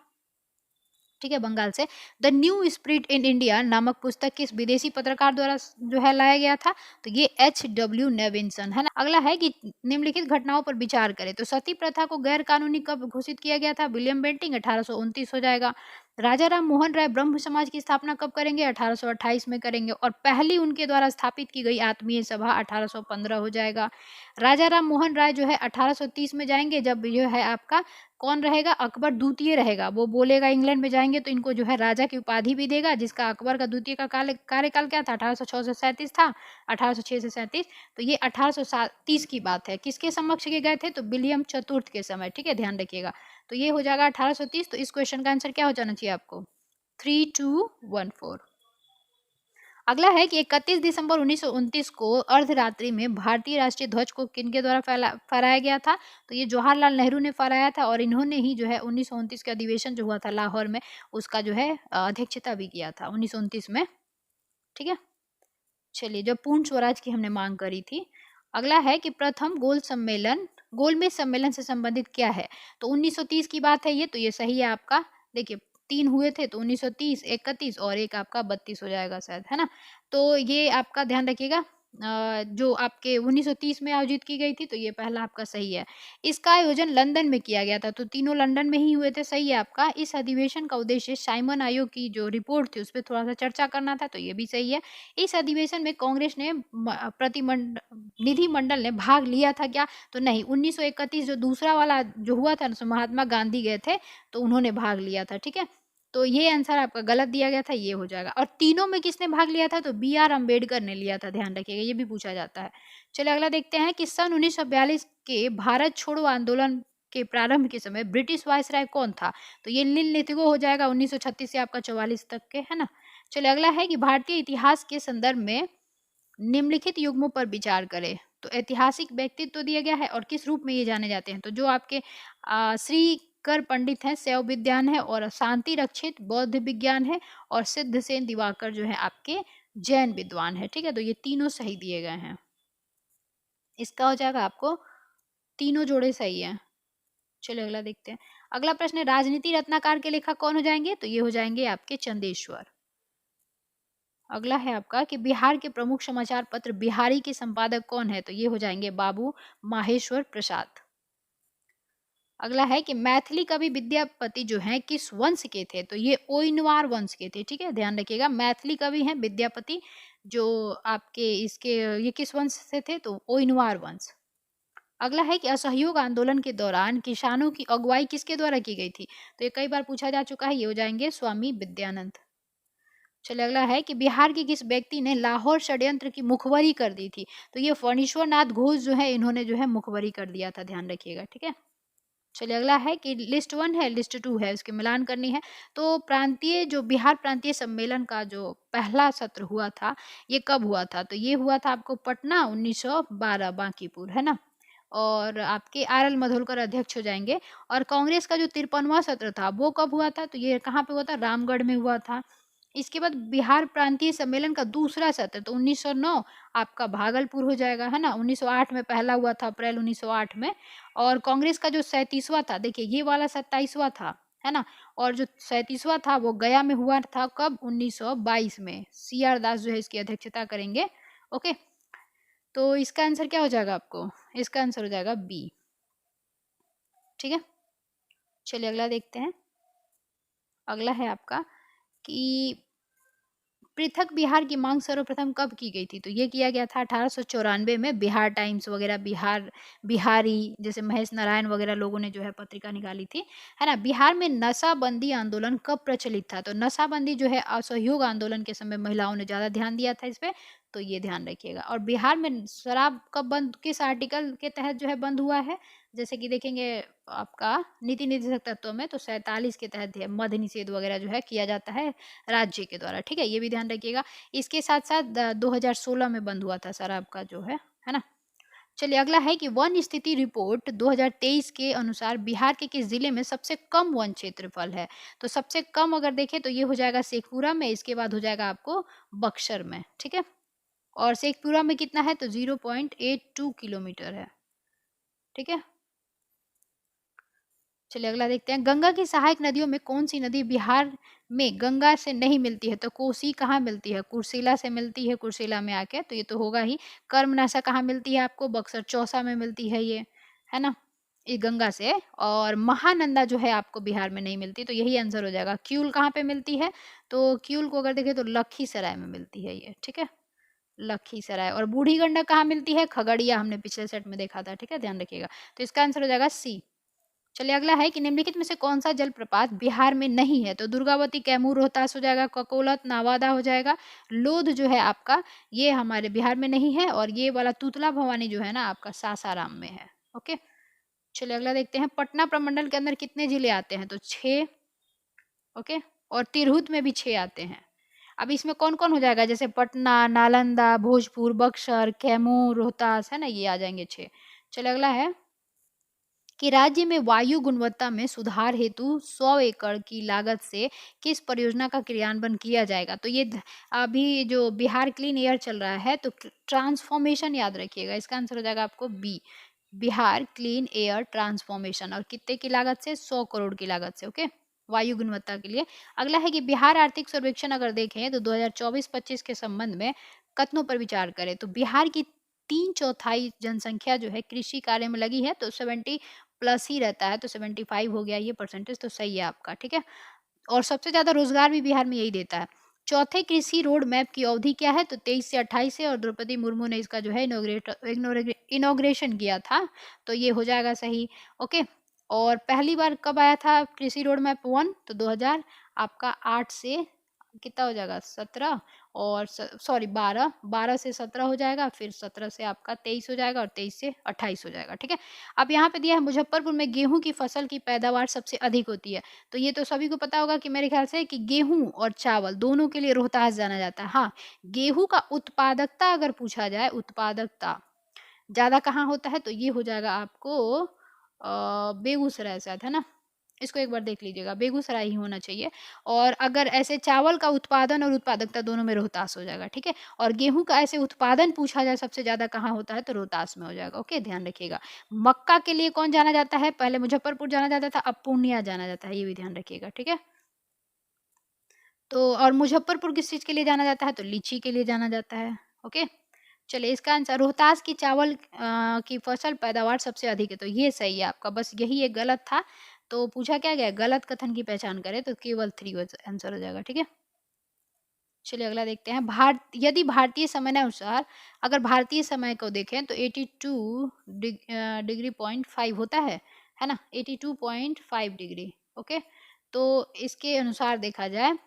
S1: ठीक है, बंगाल से। The new spirit in India नामक पुस्तक किस विदेशी पत्रकार द्वारा जो है लाया गया था, तो ये H.W. नेविन्सन है ना। अगला है कि निम्नलिखित घटनाओं पर विचार करें, तो सती प्रथा को गैर कानूनी कब घोषित किया गया था, विलियम बेंटिंग 1829 हो जाएगा। राजा राम मोहन राय ब्रह्म समाज की स्थापना कब करेंगे, 1828 में करेंगे, और पहली उनके द्वारा स्थापित की गई आत्मीय सभा 1815 हो जाएगा। राजा राम मोहन राय जो है 1830 में जाएंगे, जब जो है आपका कौन रहेगा, अकबर द्वितीय रहेगा, वो बोलेगा इंग्लैंड में जाएंगे तो इनको जो है राजा की उपाधि भी देगा, जिसका अकबर का द्वितीय का कार्यकाल क्या था, 1806 से 37 था, 1806 से 37, तो ये 1830 की बात है। किसके समक्ष ये गए थे, तो विलियम चतुर्थ के समय, ठीक है, ध्यान रखिएगा। तो ये हो जाएगा 1830। तो इस क्वेश्चन का आंसर क्या हो जाना चाहिए आपको, 3214। अगला है कि 31 दिसंबर 1929 को अर्धरात्रि में भारतीय राष्ट्रीय ध्वज को किनके द्वारा फहराया गया था, तो ये जवाहरलाल नेहरू ने फहराया था, और इन्होंने ही जो है 1929 का अधिवेशन जो हुआ था लाहौर में, उसका जो है अध्यक्षता भी किया था 1929 में, ठीक है। चलिए, जो पूर्ण स्वराज की हमने मांग करी थी। अगला है कि प्रथम गोलमेज सम्मेलन से संबंधित क्या है, तो 1930 की बात है ये, तो ये सही है आपका। देखिए 3 हुए थे, तो 1930, 31 और एक आपका 32 हो जाएगा शायद, है ना। तो ये आपका ध्यान रखिएगा, जो आपके 1930 में आयोजित की गई थी, तो ये पहला आपका सही है। इसका आयोजन लंदन में किया गया था, तो तीनों लंदन में ही हुए थे, सही है आपका। इस अधिवेशन का उद्देश्य साइमन आयोग की जो रिपोर्ट थी उस पर थोड़ा सा चर्चा करना था, तो ये भी सही है। इस अधिवेशन में कांग्रेस ने निधि मंडल ने भाग लिया था क्या, तो नहीं। 1931 जो दूसरा वाला जो हुआ था, महात्मा गांधी गए थे, तो उन्होंने भाग लिया था, ठीक है। तो ये आंसर आपका गलत दिया गया था, ये हो जाएगा। और तीनों में किसने भाग लिया था, तो B.R. अम्बेडकर ने लिया था, ध्यान रखिएगा, ये भी पूछा जाता है। चलिए अगला देखते हैं कि सन 1942 के भारत छोड़ो आंदोलन के प्रारंभ के समय ब्रिटिश वायसराय कौन था, तो ये नील नीतिगो हो जाएगा, 1936 से आपका 44 तक के, है ना। चलिए अगला है कि भारतीय इतिहास के संदर्भ में निम्नलिखित युग्मों पर विचार करें, तो ऐतिहासिक व्यक्तित्व तो दिया गया है, और किस रूप में ये जाने जाते हैं, तो जो आपके श्री कर पंडित हैं, शैव विद्वान है, और शांति रक्षित बौद्ध विज्ञान है, और सिद्धसेन दिवाकर जो है आपके जैन विद्वान है, ठीक है। तो ये तीनों सही दिए गए हैं, इसका हो जाएगा आपको तीनों जोड़े सही है। चलिए अगला देखते हैं। अगला प्रश्न है, राजनीति रत्नाकर के लेखक कौन हो जाएंगे, तो ये हो जाएंगे आपके चंदेश्वर। अगला है आपका कि बिहार के प्रमुख समाचार पत्र बिहारी के संपादक कौन है, तो ये हो जाएंगे बाबू माहेश्वर प्रसाद। अगला है कि मैथिली कवि विद्यापति जो हैं किस वंश के थे, तो ये ओइनवार वंश के थे, ठीक है, ध्यान रखिएगा। मैथिली कवि हैं विद्यापति, जो आपके इसके ये किस वंश से थे, तो ओइनवार वंश। अगला है कि असहयोग आंदोलन के दौरान किसानों की अगुवाई किसके द्वारा की गई थी, तो ये कई बार पूछा जा चुका है, ये हो जाएंगे स्वामी विद्यानंद। चलिए अगला है कि बिहार के किस व्यक्ति ने लाहौर षड्यंत्र की मुखबरी कर दी थी, तो ये फणीश्वर नाथ घोष जो है, इन्होंने जो है मुखबरी कर दिया था, ध्यान रखिएगा, ठीक है। चलिए अगला है कि लिस्ट 1 है, लिस्ट 2 है, इसके मिलान करनी है। तो प्रांतीय जो बिहार प्रांतीय सम्मेलन का जो पहला सत्र हुआ था, ये कब हुआ था, तो ये हुआ था आपको पटना 1912 बांकीपुर, है ना। और आपके RL मधोलकर अध्यक्ष हो जाएंगे। और कांग्रेस का जो 53वां सत्र था वो कब हुआ था, तो ये कहाँ पे हुआ था, रामगढ़ में हुआ था। इसके बाद बिहार प्रांतीय सम्मेलन का दूसरा सत्र तो 1909 आपका भागलपुर हो जाएगा, है ना। 1908 में पहला हुआ था, अप्रैल 1908 में। और कांग्रेस का जो 37वां था, देखिए ये वाला 27वां था, है ना। और जो 37वां था वो गया में हुआ था, कब, 1922 में। CR दास जो है इसकी अध्यक्षता करेंगे, ओके। तो इसका आंसर क्या हो जाएगा आपको, इसका आंसर हो जाएगा B, ठीक है। चलिए अगला देखते हैं। अगला है आपका कि पृथक बिहार की मांग सर्वप्रथम कब की गई थी, तो ये किया गया था 1894 में। बिहार टाइम्स वगैरह, बिहारी जैसे महेश नारायण वगैरह लोगों ने जो है पत्रिका निकाली थी, है ना। बिहार में नशाबंदी आंदोलन कब प्रचलित था, तो नशाबंदी जो है असहयोग आंदोलन के समय महिलाओं ने ज़्यादा ध्यान दिया था इस पे, तो ये ध्यान रखिएगा। और बिहार में शराब कब बंद, किस आर्टिकल के तहत जो है बंद हुआ है, जैसे कि देखेंगे आपका नीति निर्देशक तत्वों में, तो 47 के तहत मद्य निषेध वगैरह जो है किया जाता है राज्य के द्वारा, ठीक है, ये भी ध्यान रखिएगा। इसके साथ साथ 2016 में बंद हुआ था शराब का जो है ना। चलिए अगला है कि वन स्थिति रिपोर्ट 2023 के अनुसार बिहार के किस जिले में सबसे कम वन क्षेत्रफल है? तो सबसे कम अगर देखें तो ये हो जाएगा शेखपुरा में, इसके बाद हो जाएगा आपको बक्सर में, ठीक है। और शेखपुरा में कितना है? तो 0.82 किलोमीटर है, ठीक है। चलिए अगला देखते हैं, गंगा की सहायक नदियों में कौन सी नदी बिहार में गंगा से नहीं मिलती है? तो कोसी कहाँ मिलती है? कुर्सेला से मिलती है, कुर्सेला में आके, तो ये तो होगा ही। कर्मनाशा कहाँ मिलती है आपको? बक्सर चौसा में मिलती है ये, है ना, ये गंगा से। और महानंदा जो है आपको बिहार में नहीं मिलती, तो यही आंसर हो जाएगा। क्यूल कहाँ पे मिलती है? तो क्यूल को अगर देखें तो लखीसराय में मिलती है ये, ठीक है, लखीसराय। और बूढ़ी गंडक कहाँ मिलती है? खगड़िया, हमने पिछले सेट में देखा था, ठीक है, ध्यान रखिएगा। तो इसका आंसर हो जाएगा सी। चलिए अगला है कि निम्नलिखित में से कौन सा जलप्रपात बिहार में नहीं है? तो दुर्गावती, कैमूर, रोहतास हो जाएगा, ककोलत, नावादा हो जाएगा। लोध जो है आपका ये हमारे बिहार में नहीं है, और ये वाला तुतला भवानी जो है ना आपका सासाराम में है। ओके, चलिए अगला देखते हैं, पटना प्रमंडल के अंदर कितने जिले आते हैं? तो 6। ओके, और तिरहुत में भी 6 आते हैं। अब इसमें कौन कौन हो जाएगा? जैसे पटना, नालंदा, भोजपुर, बक्सर, कैमूर, रोहतास, है ना, ये आ जाएंगे 6। चलिए अगला है कि राज्य में वायु गुणवत्ता में सुधार हेतु 100 एकड़ की लागत से किस परियोजना का क्रियान्वयन किया जाएगा? तो ये अभी जो बिहार क्लीन एयर चल रहा है, तो ट्रांसफॉर्मेशन याद रखिएगा, इसका आंसर हो जाएगा आपको B, Bihar clean air transformation. और कितने की लागत से? 100 करोड़ की लागत से। ओके, वायु गुणवत्ता के लिए। अगला है कि बिहार आर्थिक सर्वेक्षण अगर देखें तो 2024-25 के संबंध में कथनों पर विचार करें, तो बिहार की 3/4 जनसंख्या जो है कृषि कार्य में लगी है, तो 70 प्लस ही रहता है, तो 75 हो गया ये परसेंटेज, तो सही है आपका, ठीक है। और सबसे ज्यादा रोजगार भी बिहार में यही देता है। चौथे कृषि रोड मैप की अवधि क्या है? तो 23 से 28 है, और द्रौपदी मुर्मू ने इसका जो है इनोग्रेशन किया था, तो ये हो जाएगा सही। ओके, और पहली बार कब आया था कृषि रोड मैप 1? तो 2000 आपका 8 से कितना हो जाएगा? 17, और सॉरी 12 से 17 हो जाएगा, फिर 17 से आपका 23 हो जाएगा, और 23 से 28 हो जाएगा, ठीक है। अब यहाँ पे दिया है मुजफ्फरपुर में गेहूं की फसल की पैदावार सबसे अधिक होती है, तो ये तो सभी को पता होगा कि मेरे ख्याल से कि गेहूं और चावल दोनों के लिए रोहतास जाना जाता है। हाँ, गेहूं का उत्पादकता अगर पूछा जाए, उत्पादकता ज्यादा कहाँ होता है, तो ये हो जाएगा आपको बेगूसराय शायद, है ना, इसको एक बार देख लीजिएगा, बेगूसराय ही होना चाहिए। और अगर ऐसे चावल का उत्पादन और उत्पादकता दोनों में रोहतास हो जाएगा, ठीक है। और गेहूं का ऐसे उत्पादन पूछा जाए सबसे ज्यादा कहाँ होता है, तो रोहतास में हो जाएगा। ओके, ध्यान रखिएगा। मक्का के लिए कौन जाना जाता है? पहले मुजफ्फरपुर जाना जाता था, अब पूर्णिया जाना जाता है, ये भी ध्यान रखिएगा, ठीक है। तो और मुजफ्फरपुर किस चीज के लिए जाना जाता है? तो लीची के लिए जाना जाता है। ओके, चलिए इसका आंसर रोहतास की चावल की फसल पैदावार सबसे अधिक है, तो ये सही है आपका, बस यही एक गलत था। तो पूछा क्या गया? गलत कथन की पहचान करें, तो केवल 3 आंसर हो जाएगा, ठीक है। चलिए अगला देखते हैं, यदि भारतीय समयानुसार अगर भारतीय समय को देखें तो 82 डिग्री पॉइंट 5 होता है ना, 82.5 डिग्री। ओके, तो इसके अनुसार देखा जाए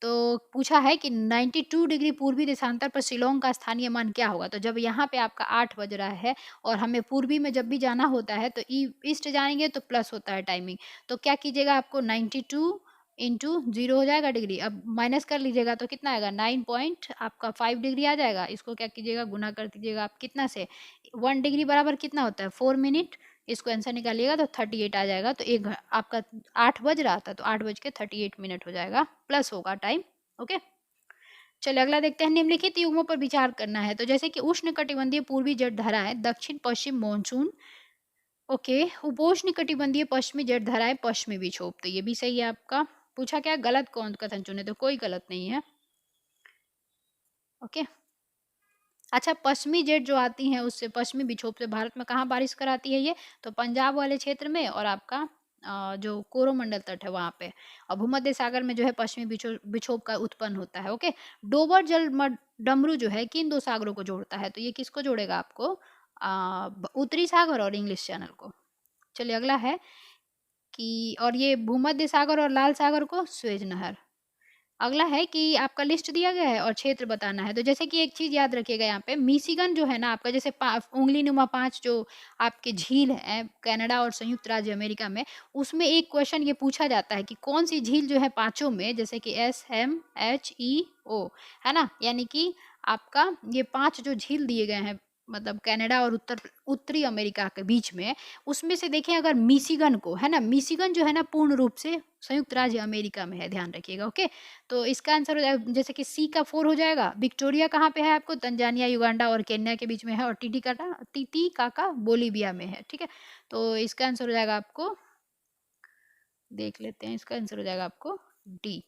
S1: तो पूछा है कि 92 डिग्री पूर्वी देशांतर पर शिलोंग का स्थानीय मान क्या होगा? तो जब यहाँ पे आपका 8 बज रहा है और हमें पूर्वी में जब भी जाना होता है तो ईस्ट जाएंगे तो प्लस होता है टाइमिंग, तो क्या कीजिएगा, आपको 92 इंटू 0 हो जाएगा डिग्री, अब माइनस कर लीजिएगा तो कितना आएगा? 9 पॉइंट आपका 5 डिग्री आ जाएगा। इसको क्या कीजिएगा, गुना कर दीजिएगा आप कितना से? 1 डिग्री बराबर कितना होता है? 4 मिनट। इसको आंसर निकालिएगा तो 38 आ जाएगा। तो एक आपका 8 बज रहा था तो 8 बज के 38 मिनट हो जाएगा, प्लस होगा टाइम। ओके, चलिए अगला देखते हैं, निम्नलिखित युग्मों पर विचार करना है। तो जैसे कि उष्ण कटिबंधीय पूर्वी जट धाराएं दक्षिण पश्चिम मानसून, ओके, उपोष्ण कटिबंधीय पश्चिमी जट धाराएं पश्चिमी विक्षोभ, तो ये भी सही है आपका। पूछा क्या? गलत कौन कथन चुने? तो कोई गलत नहीं है। ओके, अच्छा, पश्चिमी जेट जो आती हैं उससे पश्चिमी विक्षोभ से भारत में कहाँ बारिश कराती है ये? तो पंजाब वाले क्षेत्र में, और आपका जो कोरोमंडल तट है वहाँ पे, और भूमध्य सागर में जो है पश्चिमी विक्षोभ का उत्पन्न होता है। ओके, डोबर जल डमरू जो है किन 2 सागरों को जोड़ता है? तो ये किसको जोड़ेगा आपको? उत्तरी सागर और इंग्लिश चैनल को। चलिए अगला है कि, और ये भूमध्य सागर और लाल सागर को स्वेज नहर। अगला है कि आपका लिस्ट दिया गया है और क्षेत्र बताना है। तो जैसे कि एक चीज याद रखिएगा, यहाँ पे मिशिगन जो है ना आपका, जैसे उंगली नुमा 5 जो आपके झील है कनाडा और संयुक्त राज्य अमेरिका में, उसमें एक क्वेश्चन ये पूछा जाता है कि कौन सी झील जो है पांचों में, जैसे कि SMHEO, है ना, यानी कि आपका ये 5 जो झील दिए गए हैं मतलब कनाडा और उत्तरी अमेरिका के बीच में, उसमें से देखें अगर मिशिगन को, है ना, मिशिगन जो है ना पूर्ण रूप से संयुक्त राज्य अमेरिका में है, ध्यान रखिएगा। ओके, तो इसका आंसर हो जाएगा जैसे कि सी का 4 हो जाएगा। विक्टोरिया कहाँ पे है आपको, तंजानिया, युगांडा और केन्या के बीच में है, और टीटी काका बोलीविया में है। ठीक है, तो इसका आंसर हो जाएगा आपको, देख लेते हैं, इसका आंसर हो जाएगा आपको डी।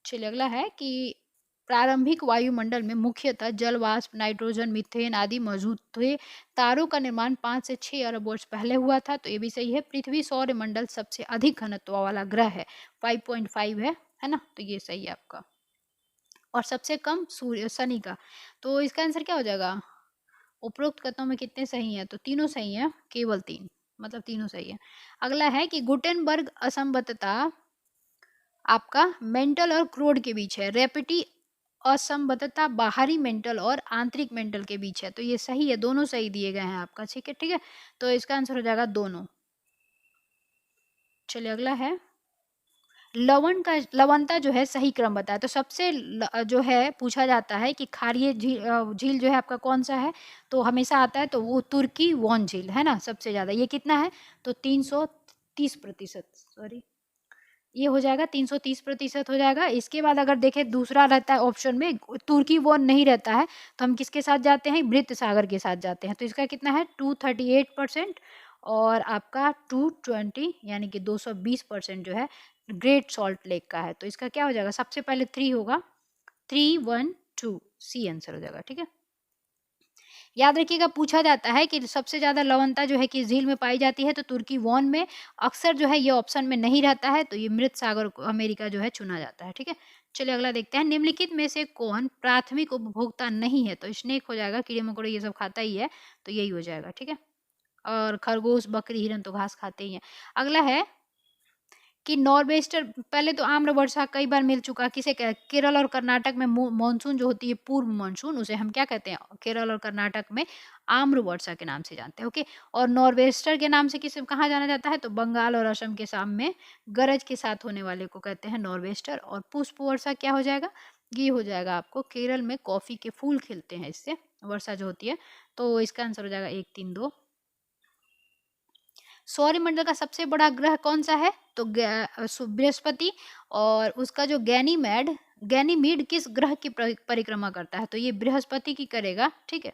S1: चलिए अगला है कि प्रारंभिक वायुमंडल में मुख्यतः जल, वाष्प, नाइट्रोजन, मीथेन आदि मौजूद थे। तारों का निर्माण 5 से 6 अरब वर्ष पहले हुआ था, तो ये भी सही है। पृथ्वी सौरमंडल सबसे अधिक घनत्व वाला ग्रह है, 5.5 है ना, तो ये सही है आपका। और सबसे कम सूर्य शनि का, तो इसका आंसर क्या हो जाएगा। उपरोक्त कथनों में कितने सही हैं, तो तीनों सही हैं, केवल 3, मतलब तीनों सही है। अगला है कि गुटेनबर्ग असंबद्धता आपका मेंटल और क्रोड के बीच है। रेपिटी असंबद्धता बाहरी मेंटल और आंतरिक मेंटल के बीच है, तो ये सही है, दोनों सही दिए गए हैं आपका। ठीक है, ठीक है, तो इसका आंसर हो जाएगा दोनों। चलिए अगला है, लवणता जो है सही क्रम बताया, तो सबसे जो है पूछा जाता है कि क्षारीय झील जो है आपका कौन सा है, तो हमेशा आता है तो वो तुर्की वॉन झील है ना, सबसे ज्यादा। ये कितना है, तो 330%, सॉरी, ये हो जाएगा 330% हो जाएगा। इसके बाद अगर देखें दूसरा रहता है ऑप्शन में, तुर्की वॉन नहीं रहता है, तो हम किसके साथ जाते हैं, मृत सागर के साथ जाते हैं। तो इसका कितना है 238%, और आपका 220 यानी कि 220% जो है ग्रेट सॉल्ट लेक का है। तो इसका क्या हो जाएगा, सबसे पहले 3 होगा, 312 सी आंसर हो जाएगा। ठीक है, याद रखिएगा पूछा जाता है कि सबसे ज्यादा लवणता जो है किस झील में पाई जाती है, तो तुर्की वॉन में। अक्सर जो है ये ऑप्शन में नहीं रहता है, तो ये मृत सागर अमेरिका जो है चुना जाता है। ठीक है, चलिए अगला देखते हैं, निम्नलिखित में से कौन प्राथमिक उपभोक्ता नहीं है, तो स्नेक हो जाएगा, कीड़े मकोड़े ये सब खाता ही है, तो यही हो जाएगा। ठीक है, और खरगोश, बकरी, हिरन तो घास खाते ही हैं। अगला है कि नॉर्वेस्टर, पहले तो आम्र वर्षा कई बार मिल चुका, किसे केरल और कर्नाटक में मानसून जो होती है पूर्व मानसून, उसे हम क्या कहते हैं, केरल और कर्नाटक में आम्र वर्षा के नाम से जानते हैं। ओके, और नॉर्वेस्टर के नाम से किसे कहाँ जाना जाता है, तो बंगाल और असम के साम में गरज के साथ होने वाले को कहते हैं नॉर्वेस्टर। और पुष्प वर्षा क्या हो जाएगा, ये हो जाएगा आपको, केरल में कॉफी के फूल खिलते हैं इससे वर्षा जो होती है, तो इसका आंसर हो जाएगा 1, 3, 2। सौरमंडल का सबसे बड़ा ग्रह कौन सा है, तो बृहस्पति, और उसका जो गैनीमीड किस ग्रह की परिक्रमा करता है, तो ये बृहस्पति की करेगा। ठीक है,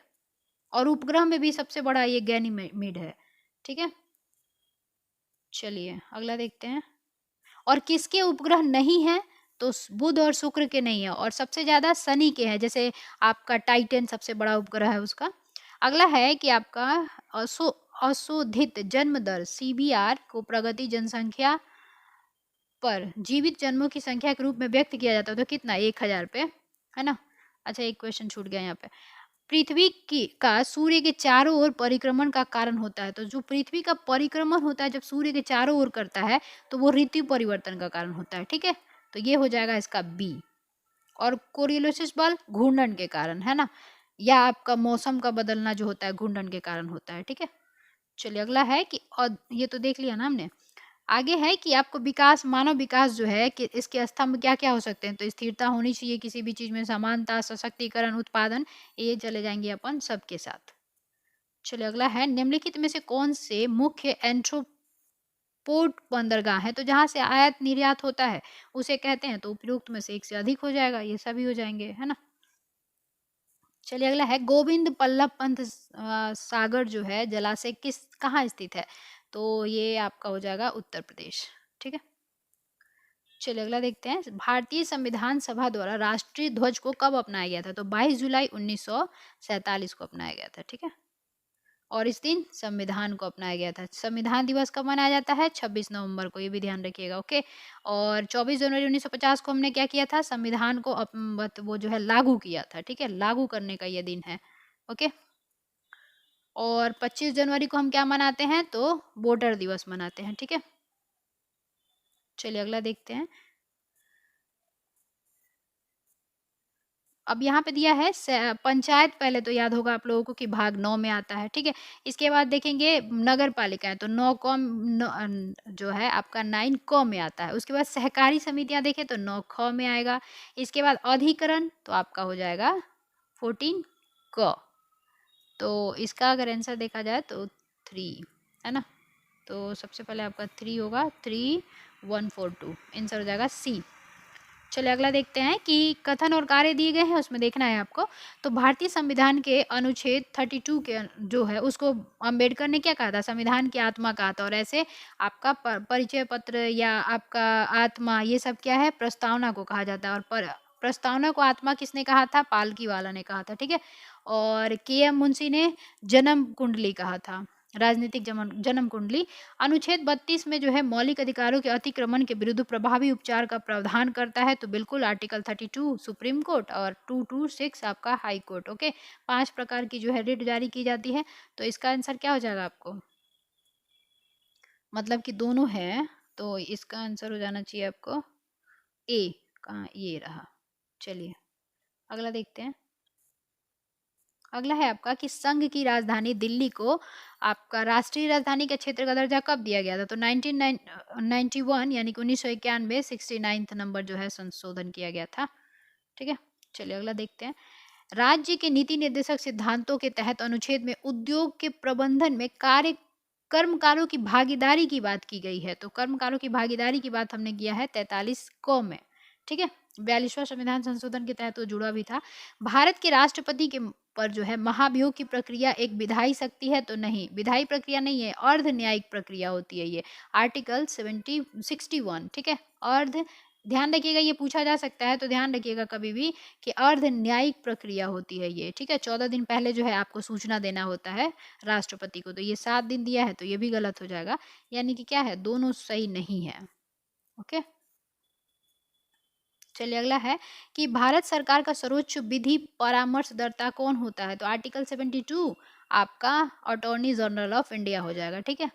S1: और उपग्रह में भी सबसे बड़ा ये गैनीमीड है। ठीक है, चलिए अगला देखते हैं, और किसके उपग्रह नहीं है, तो बुध और शुक्र के नहीं है, और सबसे ज्यादा शनि के हैं, जैसे आपका टाइटन सबसे बड़ा उपग्रह है उसका। अगला है कि आपका अशोधित जन्म दर सीबीआर को प्रगति जनसंख्या पर जीवित जन्मों की संख्या के रूप में व्यक्त किया जाता है, तो कितना, 1000 पे, है ना। अच्छा, एक क्वेश्चन छूट गया यहाँ पे, पृथ्वी की का सूर्य के चारों ओर परिक्रमण का कारण होता है, तो जो पृथ्वी का परिक्रमण होता है जब सूर्य के चारों ओर करता है, तो वो ऋतु परिवर्तन का कारण होता है। ठीक है, तो ये हो जाएगा इसका बी। और कोरियोलिस बल घूर्णन के कारण, है ना, या आपका मौसम का बदलना जो होता है घूर्णन के कारण होता है। ठीक है, चलिए अगला है कि, और ये तो देख लिया ना हमने। आगे है कि आपको विकास, मानव विकास जो है कि इसके स्तंभ क्या क्या हो सकते हैं, तो स्थिरता होनी चाहिए किसी भी चीज में, समानता, सशक्तिकरण, उत्पादन, ये चले जाएंगे अपन सबके साथ। चलिए अगला है, निम्नलिखित में से कौन से मुख्य एंट्रोपोर्ट बंदरगाह है, तो जहां से आयात निर्यात होता है उसे कहते हैं, तो उपयुक्त में से एक से अधिक हो जाएगा, ये सभी हो जाएंगे, है ना। चलिए अगला है, गोविंद बल्लभ पंत सागर जो है जलाशय कहाँ स्थित है, तो ये आपका हो जाएगा उत्तर प्रदेश। ठीक है, चलिए अगला देखते हैं, भारतीय संविधान सभा द्वारा राष्ट्रीय ध्वज को कब अपनाया गया था, तो 22 जुलाई 1947 को अपनाया गया था। ठीक है, और इस दिन संविधान को अपनाया गया था। संविधान दिवस कब मनाया जाता है, 26 नवंबर को, ये भी ध्यान रखिएगा। ओके, और 24 जनवरी 1950 को हमने क्या किया था, संविधान को वो जो है लागू किया था। ठीक है, लागू करने का ये दिन है। ओके, और 25 जनवरी को हम क्या मनाते हैं, तो वोटर दिवस मनाते हैं। ठीक है, चलिए अगला देखते हैं, अब यहाँ पे दिया है पंचायत, पहले तो याद होगा आप लोगों को कि भाग 9 में आता है। ठीक है, इसके बाद देखेंगे नगर पालिका है, तो 9 कॉम जो है आपका 9 क में आता है। उसके बाद सहकारी समितियां देखें तो 9 ख में आएगा। इसके बाद अधिकरण तो आपका हो जाएगा 14 क। तो इसका अगर आंसर देखा जाए तो 3 है ना। तो सबसे पहले आपका 3 होगा, 3142 आंसर हो जाएगा सी। चलिए अगला देखते हैं कि कथन और कार्य दिए गए हैं, उसमें देखना है आपको। तो भारतीय संविधान के अनुच्छेद 32 के जो है उसको अंबेडकर ने क्या कहा था, संविधान की आत्मा कहा था। और ऐसे आपका परिचय पत्र या आपका आत्मा ये सब क्या है, प्रस्तावना को कहा जाता है। और प्रस्तावना को आत्मा किसने कहा था, पालकी वाला ने कहा था, ठीक है। और के एम मुंशी ने जन्म कुंडली कहा था, राजनीतिक जन्म कुंडली। अनुच्छेद 32 में जो है मौलिक अधिकारों के अतिक्रमण के विरुद्ध प्रभावी उपचार का प्रावधान करता है। तो बिल्कुल आर्टिकल 32 सुप्रीम कोर्ट और 226 आपका हाई कोर्ट। ओके, 5 प्रकार की जो है रिट जारी की जाती है। तो इसका आंसर क्या हो जाएगा आपको, मतलब कि दोनों है, तो इसका आंसर हो जाना चाहिए आपको ए। कहाँ ये रहा। चलिए अगला देखते हैं। अगला है आपका कि संघ की राजधानी दिल्ली को आपका राष्ट्रीय राजधानी के क्षेत्र का दर्जा कब दिया गया था। तो 1991 यानी कि 1991 69 नंबर जो है संशोधन किया गया था, ठीक है। चलिए अगला देखते हैं। राज्य के नीति निर्देशक सिद्धांतों के तहत अनुच्छेद में उद्योग के प्रबंधन में कार्य कर्मकारों की भागीदारी की बात की गई है। तो कर्मकारों की भागीदारी की बात हमने किया है 43 क में, ठीक है। 42वां संविधान संशोधन के तहत वो जुड़ा भी था। भारत के राष्ट्रपति के पर जो है महाभियोग की प्रक्रिया एक विधायी शक्ति है। तो नहीं, विधायी प्रक्रिया नहीं है, अर्ध न्यायिक प्रक्रिया होती है ये, आर्टिकल 61, ठीक है। अर्ध, ध्यान रखिएगा ये पूछा जा सकता है, तो ध्यान रखिएगा कभी भी कि अर्ध न्यायिक प्रक्रिया होती है ये, ठीक है। 14 दिन पहले जो है आपको सूचना देना होता है राष्ट्रपति को। तो ये 7 दिन दिया है, तो ये भी गलत हो जाएगा, यानी कि क्या है, दोनों सही नहीं है। ओके, चलिए अगला है कि भारत सरकार का सर्वोच्च विधि परामर्शदाता कौन होता है। तो आर्टिकल 72 आपका अटॉर्नी जनरल ऑफ इंडिया हो जाएगा, ठीक है।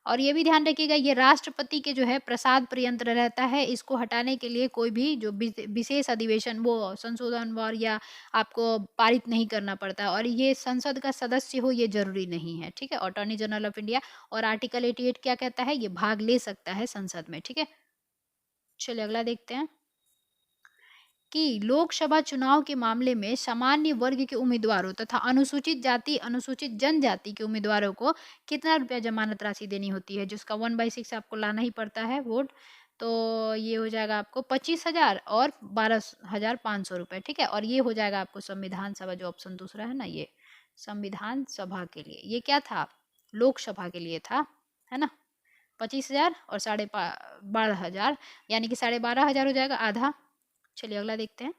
S1: और ये भी ध्यान रखिएगा ये राष्ट्रपति के जो है प्रसाद प्रयंत्र रहता है, इसको हटाने के लिए कोई भी जो विशेष अधिवेशन वो संशोधन और या आपको पारित नहीं करना पड़ता, और ये संसद का सदस्य हो ये जरूरी नहीं है, ठीक है। Attorney general of India. और आर्टिकल 88 क्या कहता है, ये भाग ले सकता है संसद में, ठीक है। चलिए अगला देखते हैं कि लोकसभा चुनाव के मामले में सामान्य वर्ग के उम्मीदवारों तथा अनुसूचित जाति अनुसूचित जनजाति के उम्मीदवारों को कितना रुपया जमानत राशि देनी होती है, जिसका 1/6 आपको लाना ही पड़ता है वोट। तो ये हो जाएगा आपको 25,000 और 12,500 रुपये, ठीक है। और ये हो जाएगा आपको संविधान सभा, जो ऑप्शन दूसरा है ना, ये संविधान सभा के लिए, ये क्या था, लोकसभा के लिए था, है ना। 25,000 और 12,500 यानी कि 12,500 हो जाएगा, आधा। चलिए अगला देखते हैं।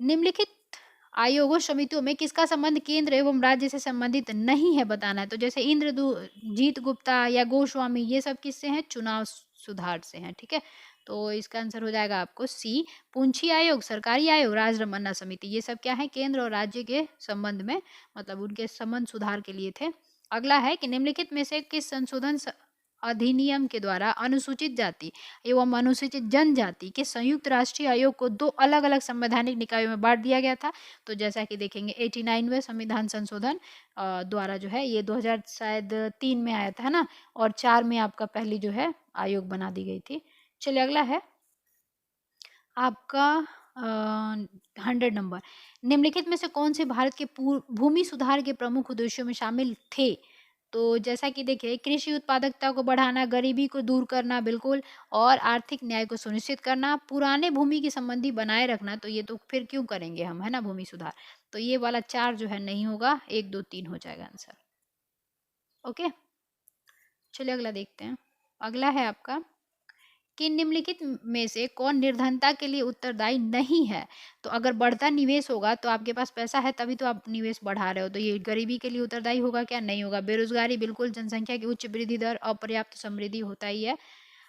S1: निम्नलिखित आयोगों समितियों में किसका संबंध केंद्र एवं राज्य से संबंधित नहीं है बताना है। तो जैसे इंद्रजीत गुप्ता या गोस्वामी, ये सब किससे हैं, चुनाव सुधार से हैं, ठीक है। तो इसका आंसर हो जाएगा आपको सी। पूंछी आयोग, सरकारी आयोग, राजरमन्ना समिति, ये सब क्या है, केंद्र और राज्य के संबंध में, मतलब उनके संबंध सुधार के लिए थे। अगला है कि निम्नलिखित में से किस संशोधन अधिनियम के द्वारा अनुसूचित जाति एवं अनुसूचित जनजाति के संयुक्त राष्ट्रीय आयोग को 2 अलग अलग संवैधानिक निकायों में बांट दिया गया था। तो जैसा कि देखेंगे 89वें संविधान संशोधन द्वारा जो है ये 2000 शायद 3 में आया था, है ना। और 4 में आपका पहली जो है आयोग बना दी गई थी। चलिए अगला है आपका 100 नंबर। निम्नलिखित में से कौन से भारत के भूमि सुधार के प्रमुख उद्देश्यों में शामिल थे। तो जैसा कि देखिए कृषि उत्पादकता को बढ़ाना, गरीबी को दूर करना बिल्कुल, और आर्थिक न्याय को सुनिश्चित करना, पुराने भूमि की संबंधी बनाए रखना। तो ये तो फिर क्यों करेंगे हम, है ना, भूमि सुधार। तो ये वाला 4 जो है नहीं होगा, 1 2 3 हो जाएगा आंसर। ओके, चलिए अगला देखते हैं। अगला है आपका कि निम्नलिखित में से कौन निर्धनता के लिए उत्तरदायी नहीं है। तो अगर बढ़ता निवेश होगा, तो आपके पास पैसा है तभी तो आप निवेश बढ़ा रहे हो, तो ये गरीबी के लिए उत्तरदायी होगा क्या, नहीं होगा। बेरोजगारी बिल्कुल, जनसंख्या की उच्च वृद्धि दर, अपर्याप्त समृद्धि होता ही है।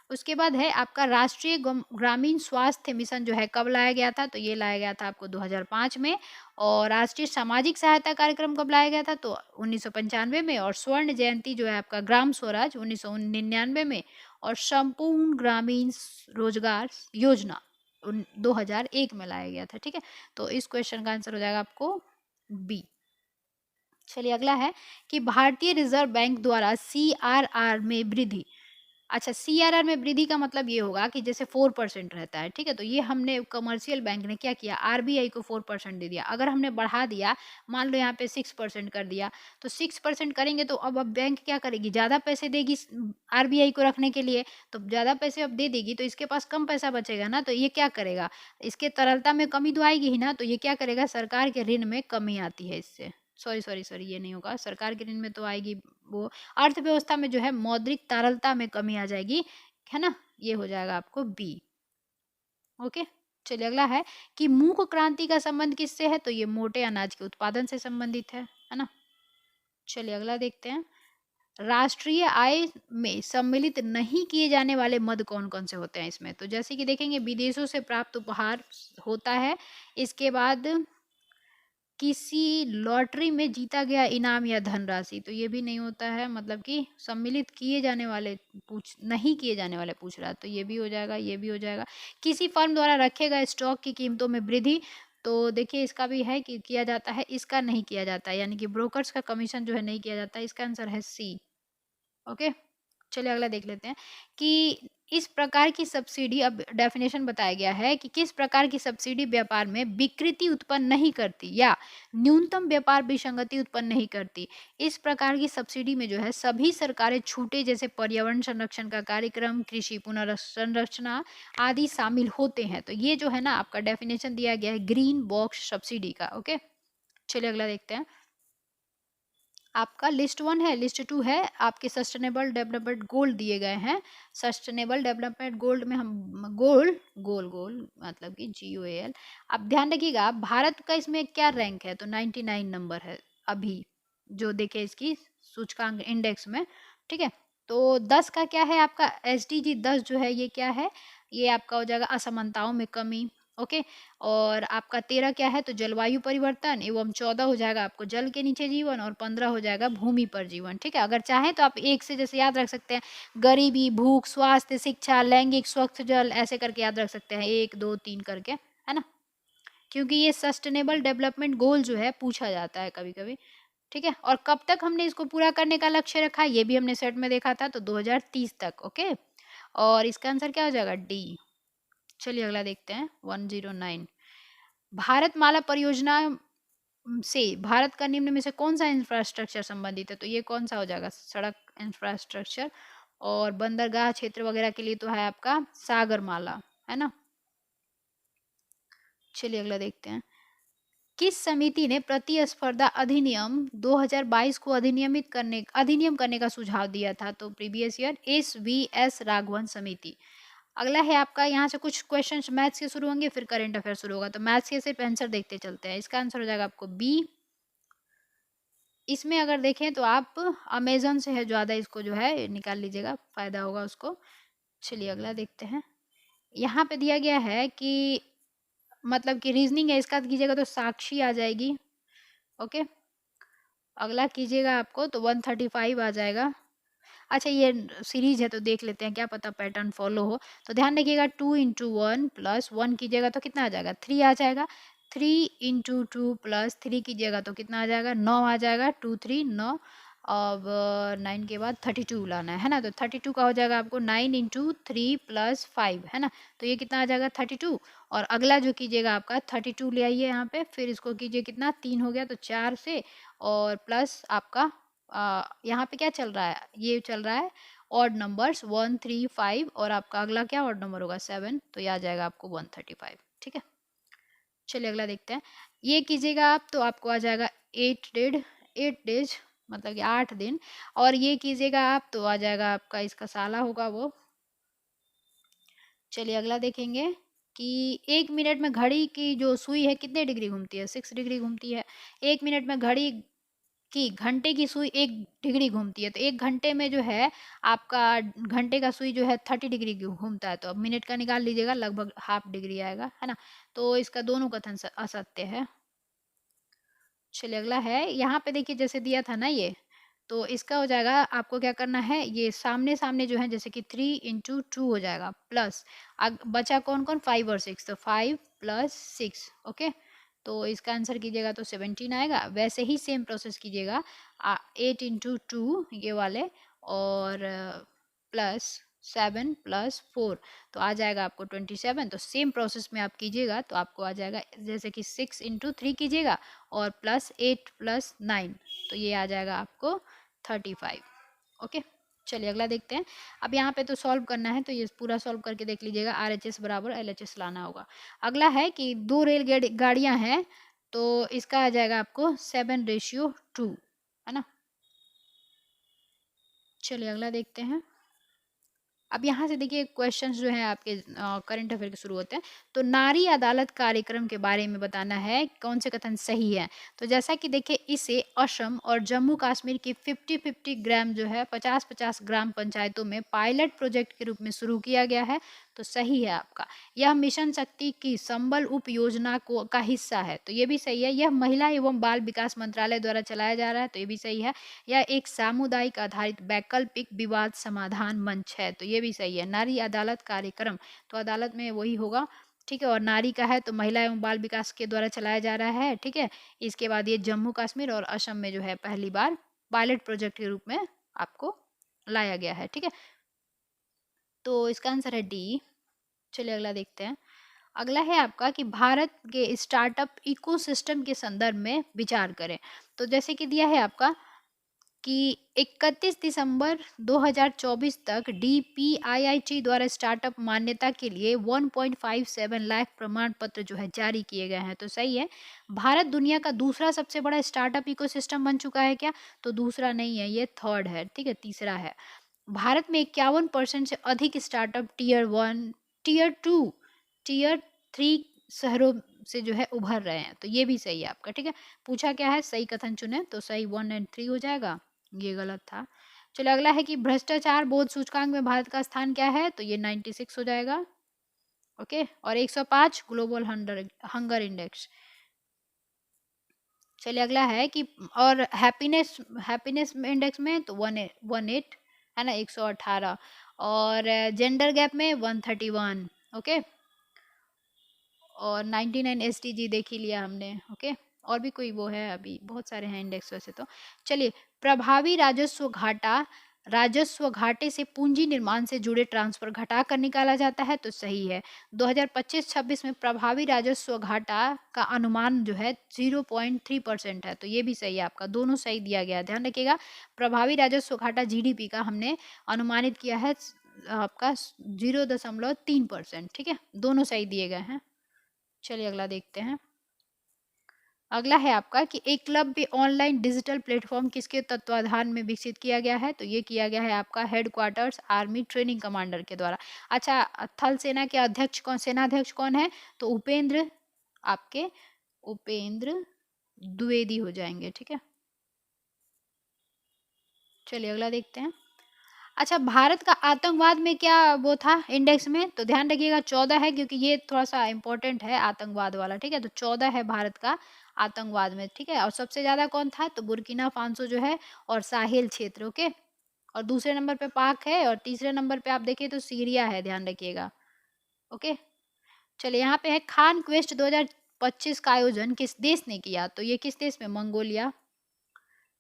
S1: उसके बाद है आपका राष्ट्रीय ग्रामीण स्वास्थ्य मिशन जो है कब लाया गया था। तो ये लाया गया था आपको 2005 में। और राष्ट्रीय सामाजिक सहायता कार्यक्रम कब लाया गया था, तो 1995 में। और स्वर्ण जयंती जो है आपका ग्राम स्वराज 1999 में। और संपूर्ण ग्रामीण रोजगार योजना 2001 में लाया गया था, ठीक है। तो इस क्वेश्चन का आंसर हो जाएगा आपको बी। चलिए अगला है कि भारतीय रिजर्व बैंक द्वारा CRR में वृद्धि अच्छा, सीआरआर में वृद्धि का मतलब ये होगा कि जैसे 4% रहता है, ठीक है? तो ये हमने कमर्शियल बैंक ने क्या किया, आरबीआई को 4% दे दिया। अगर हमने बढ़ा दिया, मान लो यहाँ पे 6% कर दिया, तो 6% करेंगे तो अब बैंक क्या करेगी, ज़्यादा पैसे देगी आरबीआई को रखने के लिए। तो ज़्यादा पैसे अब दे देगी तो इसके पास कम पैसा बचेगा ना, तो ये क्या करेगा, इसके तरलता में कमी तो आएगी ही ना, तो ये क्या करेगा, सरकार के ऋण में कमी आती है इससे। सॉरी ये नहीं होगा, सरकार के ऋण में तो आएगी वो, अर्थव्यवस्था में जो है मौद्रिक तरलता में कमी आ जाएगी, है ना, ये हो जाएगा आपको बी। ओके, चलिए अगला है कि मूक क्रांति का संबंध किससे है, तो ये मोटे अनाज के उत्पादन से संबंधित है ना। चलिए अगला देखते हैं, राष्ट्रीय आय में सम्मिलित नहीं किए जाने वाले मद कौन कौन से होते हैं इसमें, तो जैसे कि देखेंगे विदेशों से प्राप्त उपहार होता है, इसके बाद किसी लॉटरी में जीता गया इनाम या धनराशि, तो ये भी नहीं होता है, मतलब कि सम्मिलित किए जाने वाले नहीं किए जाने वाले पूछ रहा है, तो ये भी हो जाएगा, ये भी हो जाएगा। किसी फर्म द्वारा रखे गए स्टॉक की कीमतों में वृद्धि, तो देखिए इसका भी है कि किया जाता है, इसका नहीं किया जाता है, यानी कि ब्रोकर्स का कमीशन जो है नहीं किया जाता है, इसका आंसर है सी। ओके, चलिए अगला देख लेते हैं कि इस प्रकार की सब्सिडी, अब डेफिनेशन बताया गया है कि किस प्रकार की सब्सिडी व्यापार में विकृति उत्पन्न नहीं करती या न्यूनतम व्यापार विसंगति उत्पन्न नहीं करती। इस प्रकार की सब्सिडी में जो है सभी सरकारें छूटे जैसे पर्यावरण संरक्षण का कार्यक्रम, कृषि पुनर्संरचना आदि शामिल होते हैं। तो ये जो है ना आपका डेफिनेशन दिया गया है ग्रीन बॉक्स सब्सिडी का। ओके, चलिए अगला देखते हैं, आपका लिस्ट 1 है, लिस्ट 2 है, आपके सस्टेनेबल डेवलपमेंट गोल दिए गए हैं। सस्टेनेबल डेवलपमेंट गोल्ड में हम गोल गोल गोल मतलब कि GOAL, अब ध्यान रखिएगा भारत का इसमें क्या रैंक है, तो 99 नंबर है अभी जो देखे इसकी सूचकांक इंडेक्स में, ठीक है। तो 10 का क्या है आपका, SDG 10 जो है ये क्या है, ये आपका हो जाएगा असमानताओं में कमी। ओके, और आपका 13 क्या है, तो जलवायु परिवर्तन, एवं 14 हो जाएगा आपको जल के नीचे जीवन, और 15 हो जाएगा भूमि पर जीवन। ठीक है, अगर चाहें तो आप एक से जैसे याद रख सकते हैं, गरीबी, भूख, स्वास्थ्य, शिक्षा, लैंगिक, स्वच्छ जल, ऐसे करके याद रख सकते हैं, 1 2 3 करके, है ना, क्योंकि ये सस्टेनेबल डेवलपमेंट गोल जो है पूछा जाता है कभी कभी। ठीक है, और कब तक हमने इसको पूरा करने का लक्ष्य रखा है, ये भी हमने सेट में देखा था, तो 2030 तक। ओके, और इसका आंसर क्या हो जाएगा, डी। चलिए अगला देखते हैं, 109, भारतमाला परियोजना से भारत का निम्न में से कौन सा इंफ्रास्ट्रक्चर संबंधित है, तो ये कौन सा हो जाएगा, सड़क इंफ्रास्ट्रक्चर, और बंदरगाह क्षेत्र वगैरह के लिए तो है आपका सागरमाला, है ना। चलिए अगला देखते हैं, किस समिति ने प्रतिस्पर्धा अधिनियम 2022 को अधिनियम करने का सुझाव दिया था, तो प्रीवियस ईयर SVS राघवन समिति। अगला है आपका, यहाँ से कुछ क्वेश्चंस मैथ्स के शुरू होंगे, फिर करंट अफेयर शुरू होगा, तो मैथ्स के सिर्फ आंसर देखते चलते हैं। इसका आंसर हो जाएगा आपको बी। इसमें अगर देखें तो आप अमेजन से है ज़्यादा, इसको जो है निकाल लीजिएगा, फायदा होगा उसको। चलिए अगला देखते हैं, यहाँ पे दिया गया है कि मतलब कि रीजनिंग है, इसका कीजिएगा तो साक्षी आ जाएगी। ओके, अगला कीजिएगा आपको तो 135 आ जाएगा। अच्छा, ये सीरीज है तो देख लेते हैं, क्या पता पैटर्न फॉलो हो। तो ध्यान रखिएगा, 2 इंटू 1 प्लस 1 कीजिएगा तो कितना आ जाएगा, 3 आ जाएगा। 3 इंटू 2 प्लस 3 कीजिएगा तो कितना आ जाएगा, 9 आ जाएगा। 2 3 9, अब 9 के बाद 32 लाना है ना, तो 32 का हो जाएगा आपको 9 इंटू 3 प्लस 5, है ना, तो ये कितना आ जाएगा 32। और अगला जो कीजिएगा आपका 32 ले आइए यहाँ पे, फिर इसको कीजिए कितना, 3 हो गया तो 4 से, और प्लस आपका यहाँ पे क्या चल रहा है, ये चल रहा है ऑड नंबर्स 1 3 5, और आपका अगला क्या ऑड नंबर होगा 7, तो ये आ जाएगा आपको 135। ठीक है, चलिए अगला देखते हैं, ये कीजिएगा आप तो आपको आ जाएगा 8 डेज मतलब कि 8 दिन, और ये कीजिएगा आप तो आ जाएगा आपका, इसका साला होगा वो। चलिए अगला देखेंगे कि 1 मिनट में घड़ी की जो सुई है कितने डिग्री घूमती है, 6 डिग्री घूमती है। 1 मिनट में घड़ी कि घंटे की सुई 1 डिग्री घूमती है, तो 1 घंटे में जो है आपका घंटे का सुई जो है 30 डिग्री घूमता है, तो अब मिनट का निकाल लीजिएगा, लगभग हाफ डिग्री आएगा, है ना, तो इसका दोनों कथन असत्य है। चलिए अगला है, यहाँ पे देखिए जैसे दिया था ना ये, तो इसका हो जाएगा आपको क्या करना है, ये सामने सामने जो है जैसे कि 3 इंटू 2 हो जाएगा, प्लस बचा कौन कौन 5 और 6, तो 5 प्लस 6। ओके, तो इसका आंसर कीजिएगा तो 17 आएगा। वैसे ही सेम प्रोसेस कीजिएगा 8 इंटू 2 ये वाले, और प्लस 7 + 4 तो आ जाएगा आपको 27। तो सेम प्रोसेस में आप कीजिएगा तो आपको आ जाएगा, जैसे कि 6 × 3 कीजिएगा और +8 + 9 तो ये आ जाएगा आपको 35। ओके, चलिए अगला देखते हैं। अब यहाँ पे तो सॉल्व करना है, तो ये पूरा सॉल्व करके देख लीजिएगा। RHS बराबर LHS लाना होगा। अगला है कि 2 रेल गाड़ियाँ हैं, तो इसका आ जाएगा आपको 7:2, है ना। चलिए अगला देखते हैं। अब यहाँ से देखिए क्वेश्चंस जो हैं आपके करंट अफेयर के शुरू होते हैं। तो नारी अदालत कार्यक्रम के बारे में बताना है, कौन से कथन सही है। तो जैसा कि देखिए, इसे असम और जम्मू कश्मीर की 50-50 ग्राम जो है 50-50 ग्राम पंचायतों में पायलट प्रोजेक्ट के रूप में शुरू किया गया है, तो सही है आपका। यह मिशन शक्ति की संबल उप योजना को का हिस्सा है, तो ये भी सही है। यह महिला एवं बाल विकास मंत्रालय द्वारा चलाया जा रहा है, तो ये भी सही है। यह एक सामुदायिक आधारित वैकल्पिक विवाद समाधान मंच है, तो ये भी सही है। नारी अदालत कार्यक्रम, तो अदालत में वही होगा, ठीक है। और नारी का है तो महिला एवं बाल विकास के द्वारा चलाया जा रहा है, ठीक है। इसके बाद ये जम्मू कश्मीर और असम में जो है पहली बार पायलट प्रोजेक्ट के रूप में आपको लाया गया है, ठीक है। तो इसका आंसर है डी। चलिए अगला देखते हैं। अगला है आपका कि भारत के स्टार्टअप इकोसिस्टम के संदर्भ में विचार करें। तो जैसे कि दिया है आपका कि 31 दिसंबर 2024 तक DPIIT द्वारा स्टार्टअप मान्यता के लिए 1.57 लाख प्रमाण पत्र जो है जारी किए गए हैं, तो सही है। भारत दुनिया का दूसरा सबसे बड़ा स्टार्टअप इकोसिस्टम बन चुका है क्या, तो दूसरा नहीं है, ये थर्ड है, ठीक है, तीसरा है। भारत में 51% से अधिक स्टार्टअप टियर 1, टियर 2, टियर 3 शहरों से जो है उभर रहे हैं, तो ये भी सही है आपका, ठीक है। पूछा क्या है, सही कथन चुने, तो सही 1 और 3 हो जाएगा, ये गलत था। चलो अगला है कि भ्रष्टाचार बोध सूचकांक में भारत का स्थान क्या है, तो ये 96 हो जाएगा, ओके। और 105 ग्लोबल हंगर इंडेक्स। चलिए अगला है कि और हैप्पीनेस हैप्पीनेस इंडेक्स में तो 118 है ना, 118। और जेंडर गैप में 131, ओके। और 99 SDG देख ही लिया हमने, ओके। और भी कोई वो है, अभी बहुत सारे हैं इंडेक्स वैसे तो। चलिए, प्रभावी राजस्व घाटे से पूंजी निर्माण से जुड़े ट्रांसफर घटाकर निकाला जाता है, तो सही है। 2025-26 में प्रभावी राजस्व घाटा का अनुमान जो है 0.3% है, तो ये भी सही है आपका, दोनों सही दिया गया है। ध्यान रखिएगा, प्रभावी राजस्व घाटा GDP का हमने अनुमानित किया है आपका 0.3%, ठीक है, दोनों सही दिए गए हैं। चलिए अगला देखते हैं। अगला है आपका कि एकलव्य ऑनलाइन डिजिटल प्लेटफॉर्म किसके तत्वाधान में विकसित किया गया है, तो ये किया गया है आपका हेडक्वार्टर्स आर्मी ट्रेनिंग कमांडर के द्वारा। अच्छा, थल सेना के अध्यक्ष कौन, सेनाध्यक्ष कौन है, तो उपेंद्र द्विवेदी हो जाएंगे, ठीक है। चलिए अगला देखते हैं। अच्छा, भारत का आतंकवाद में क्या वो था इंडेक्स में, तो ध्यान रखिएगा 14 है, क्योंकि ये थोड़ा सा इंपॉर्टेंट है आतंकवाद वाला, ठीक है। तो 14 है भारत का आतंकवाद में, ठीक है। और सबसे ज्यादा कौन था, तो बुर्किना फासो जो है और साहिल क्षेत्र, ओके। और दूसरे नंबर पे पाक है और तीसरे नंबर पे आप देखिए तो सीरिया है, ध्यान रखिएगा, ओके। चलिए यहाँ पे है खान क्वेस्ट 2025 का आयोजन किस देश ने किया, तो ये किस देश में, मंगोलिया।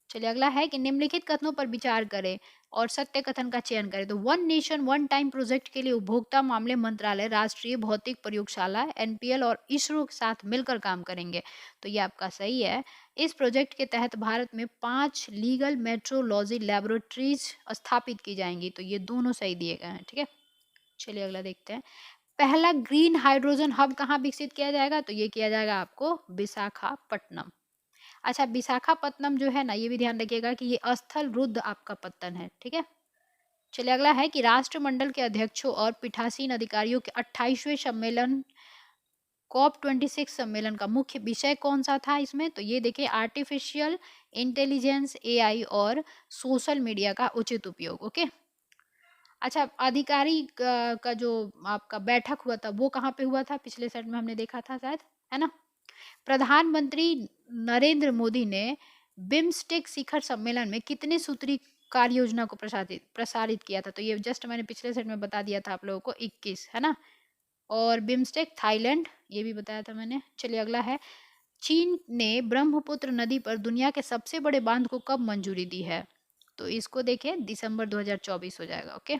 S1: चलिए अगला है कि निम्नलिखित कथनों पर विचार करें और सत्य कथन का चयन करें। तो one nation one time project के लिए उपभोक्ता मामले मंत्रालय, राष्ट्रीय भौतिक प्रयोगशाला NPL और इसरो के साथ मिलकर काम करेंगे, तो ये आपका सही है। इस प्रोजेक्ट के तहत भारत में 5 लीगल मेट्रोलॉजी लैबोरेटरीज स्थापित की जाएंगी, तो ये दोनों सही दिए गए हैं, ठीक है। चलिए अगला देखते हैं। पहला ग्रीन हाइड्रोजन हब कहाँ विकसित किया जाएगा, तो ये किया जाएगा आपको विशाखापट्टनम। अच्छा, विशाखापत्तनम जो है ना, ये भी ध्यान रखिएगा कि ये स्थल रुद्ध आपका पत्तन है, ठीक है। चलिए अगला है कि राष्ट्रमंडल के अध्यक्षों और पीठासीन अधिकारियों के 28वें सम्मेलन COP26 सम्मेलन का मुख्य विषय कौन सा था इसमें, तो ये देखिए आर्टिफिशियल इंटेलिजेंस, AI और सोशल मीडिया का उचित उपयोग, ओके। अच्छा, अधिकारी का जो आपका बैठक हुआ था वो कहाँ पे हुआ था, पिछले सेट में हमने देखा था शायद, है ना। प्रधानमंत्री नरेंद्र मोदी ने बिम्स्टेक शिखर सम्मेलन में कितने सूत्री कार्य योजना को प्रसारित किया था, तो ये जस्ट मैंने पिछले सेट में बता दिया था आप लोगों को, 21, है ना। और बिम्स्टेक थाईलैंड, ये भी बताया था मैंने। चलिए अगला है, चीन ने ब्रह्मपुत्र नदी पर दुनिया के सबसे बड़े बांध को कब मंजूरी दी है, तो इसको देखें दिसंबर 2024 हो जाएगा, ओके।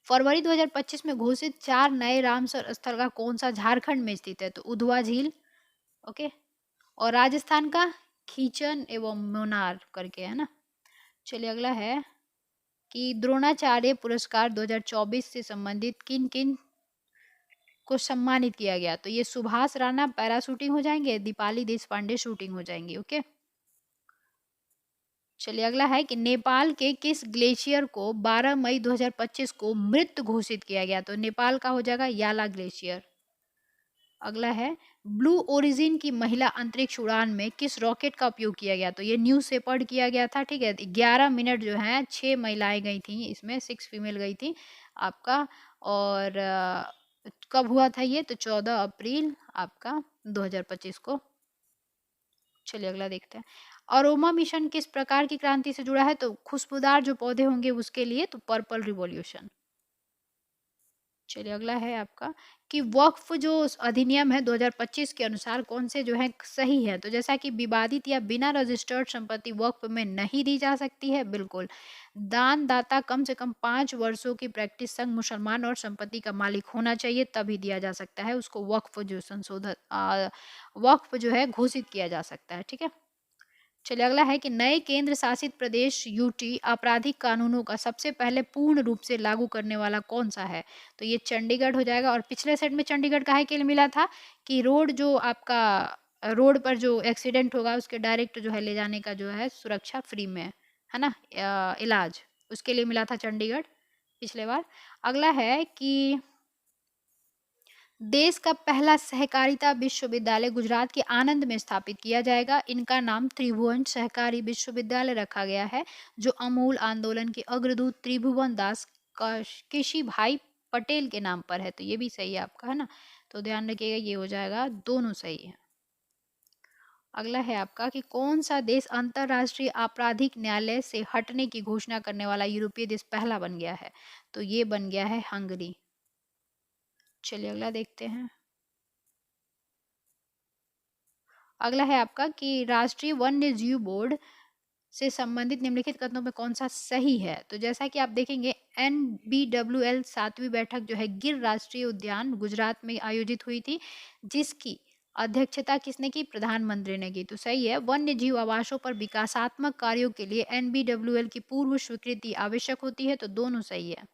S1: फरवरी 2025 में घोषित 4 नए रामसर स्थल का कौन सा झारखंड में स्थित है? तो उधवा झील, ओके, और राजस्थान का खीचन एवं मुनार करके है ना। चलिए अगला है कि द्रोणाचार्य पुरस्कार 2024 से संबंधित किन किन को सम्मानित किया गया? तो ये सुभाष राणा पैरा शूटिंग हो जाएंगे, दीपाली देश पांडे शूटिंग हो जाएंगी, ओके। चलिए अगला है कि नेपाल के किस ग्लेशियर को 12 मई 2025 को मृत घोषित किया गया? तो नेपाल का हो जाएगा याला ग्लेशियर। अगला है ब्लू ओरिजिन की महिला अंतरिक्ष उड़ान में किस रॉकेट का उपयोग किया गया? तो ये न्यू शेपर्ड किया गया था, ठीक है। 11 मिनट जो है 6 महिलाएं गई थी इसमें, 6 फीमेल गई थी आपका। और कब हुआ था ये? तो 14 अप्रैल आपका 2025 को। चलिए अगला देखते हैं। अरोमा मिशन किस प्रकार की क्रांति से जुड़ा है? तो खुशबूदार जो पौधे होंगे उसके लिए, तो पर्पल रिवॉल्यूशन। चलिए अगला है आपका कि वक्फ जो अधिनियम है 2025 के अनुसार कौन से जो है सही है? तो जैसा कि विवादित या बिना रजिस्टर्ड संपत्ति वक्फ में नहीं दी जा सकती है, बिल्कुल। दानदाता कम से कम 5 वर्षों की प्रैक्टिस संग मुसलमान और संपत्ति का मालिक होना चाहिए, तभी दिया जा सकता है उसको वक्फ जो वक्फ जो है घोषित किया जा सकता है, ठीक है। चलिए अगला है कि नए केंद्र शासित प्रदेश यूटी आपराधिक कानूनों का सबसे पहले पूर्ण रूप से लागू करने वाला कौन सा है? तो ये चंडीगढ़ हो जाएगा। और पिछले सेट में चंडीगढ़ काहे के लिए मिला था कि रोड जो आपका रोड पर जो एक्सीडेंट होगा उसके डायरेक्ट जो है ले जाने का जो है सुरक्षा फ्री में है ना, इलाज, उसके लिए मिला था चंडीगढ़ पिछले बार। अगला है कि देश का पहला सहकारिता विश्वविद्यालय गुजरात के आनंद में स्थापित किया जाएगा। इनका नाम त्रिभुवन सहकारी विश्वविद्यालय रखा गया है, जो अमूल आंदोलन के अग्रदूत त्रिभुवन दास केशी भाई पटेल के नाम पर है। तो ये भी सही है आपका, है ना। तो ध्यान रखिएगा, ये हो जाएगा, दोनों सही है। अगला है आपका कि कौन सा देश अंतरराष्ट्रीय आपराधिक न्यायालय से हटने की घोषणा करने वाला यूरोपीय देश पहला बन गया है? तो ये बन गया है हंगरी। चलिए अगला देखते हैं। अगला है आपका कि राष्ट्रीय वन्य जीव बोर्ड से संबंधित निम्नलिखित कथनों में कौन सा सही है? तो जैसा कि आप देखेंगे NBWL 7वीं बैठक जो है गिर राष्ट्रीय उद्यान गुजरात में आयोजित हुई थी, जिसकी अध्यक्षता किसने की? प्रधानमंत्री ने की। तो सही है। वन्य जीव आवासों पर विकासात्मक कार्यों के लिए NBWL की पूर्व स्वीकृति आवश्यक होती है। तो दोनों सही है।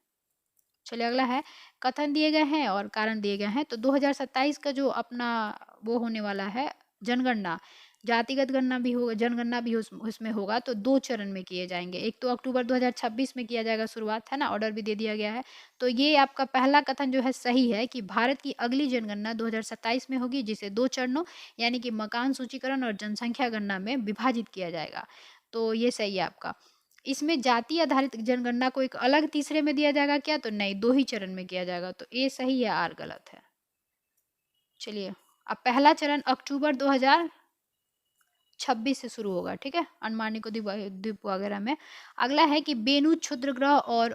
S1: चलिए अगला है, कथन दिए गए हैं और कारण दिए गए हैं। तो 2027 का जो अपना वो होने वाला है जनगणना, जातिगत गणना भी होगा, जनगणना भी उसमें होगा। तो 2 चरण में किए जाएंगे। एक तो अक्टूबर 2026 में किया जाएगा शुरुआत, है ना, ऑर्डर भी दे दिया गया है। तो ये आपका पहला कथन जो है सही है कि भारत की अगली जनगणना 2027 में होगी, जिसे 2 चरणों यानी कि मकान सूचीकरण और जनसंख्या गणना में विभाजित किया जाएगा। तो ये सही है आपका। इसमें जाति आधारित जनगणना को एक अलग तीसरे में दिया जाएगा क्या? तो नहीं, 2 ही चरण में किया जाएगा। तो ए सही है, आर गलत है। चलिए, अब पहला चरण अक्टूबर 2026 से शुरू होगा, ठीक है, अंडमान द्वीप वगैरह में। अगला है कि बेनू क्षुद्र ग्रह और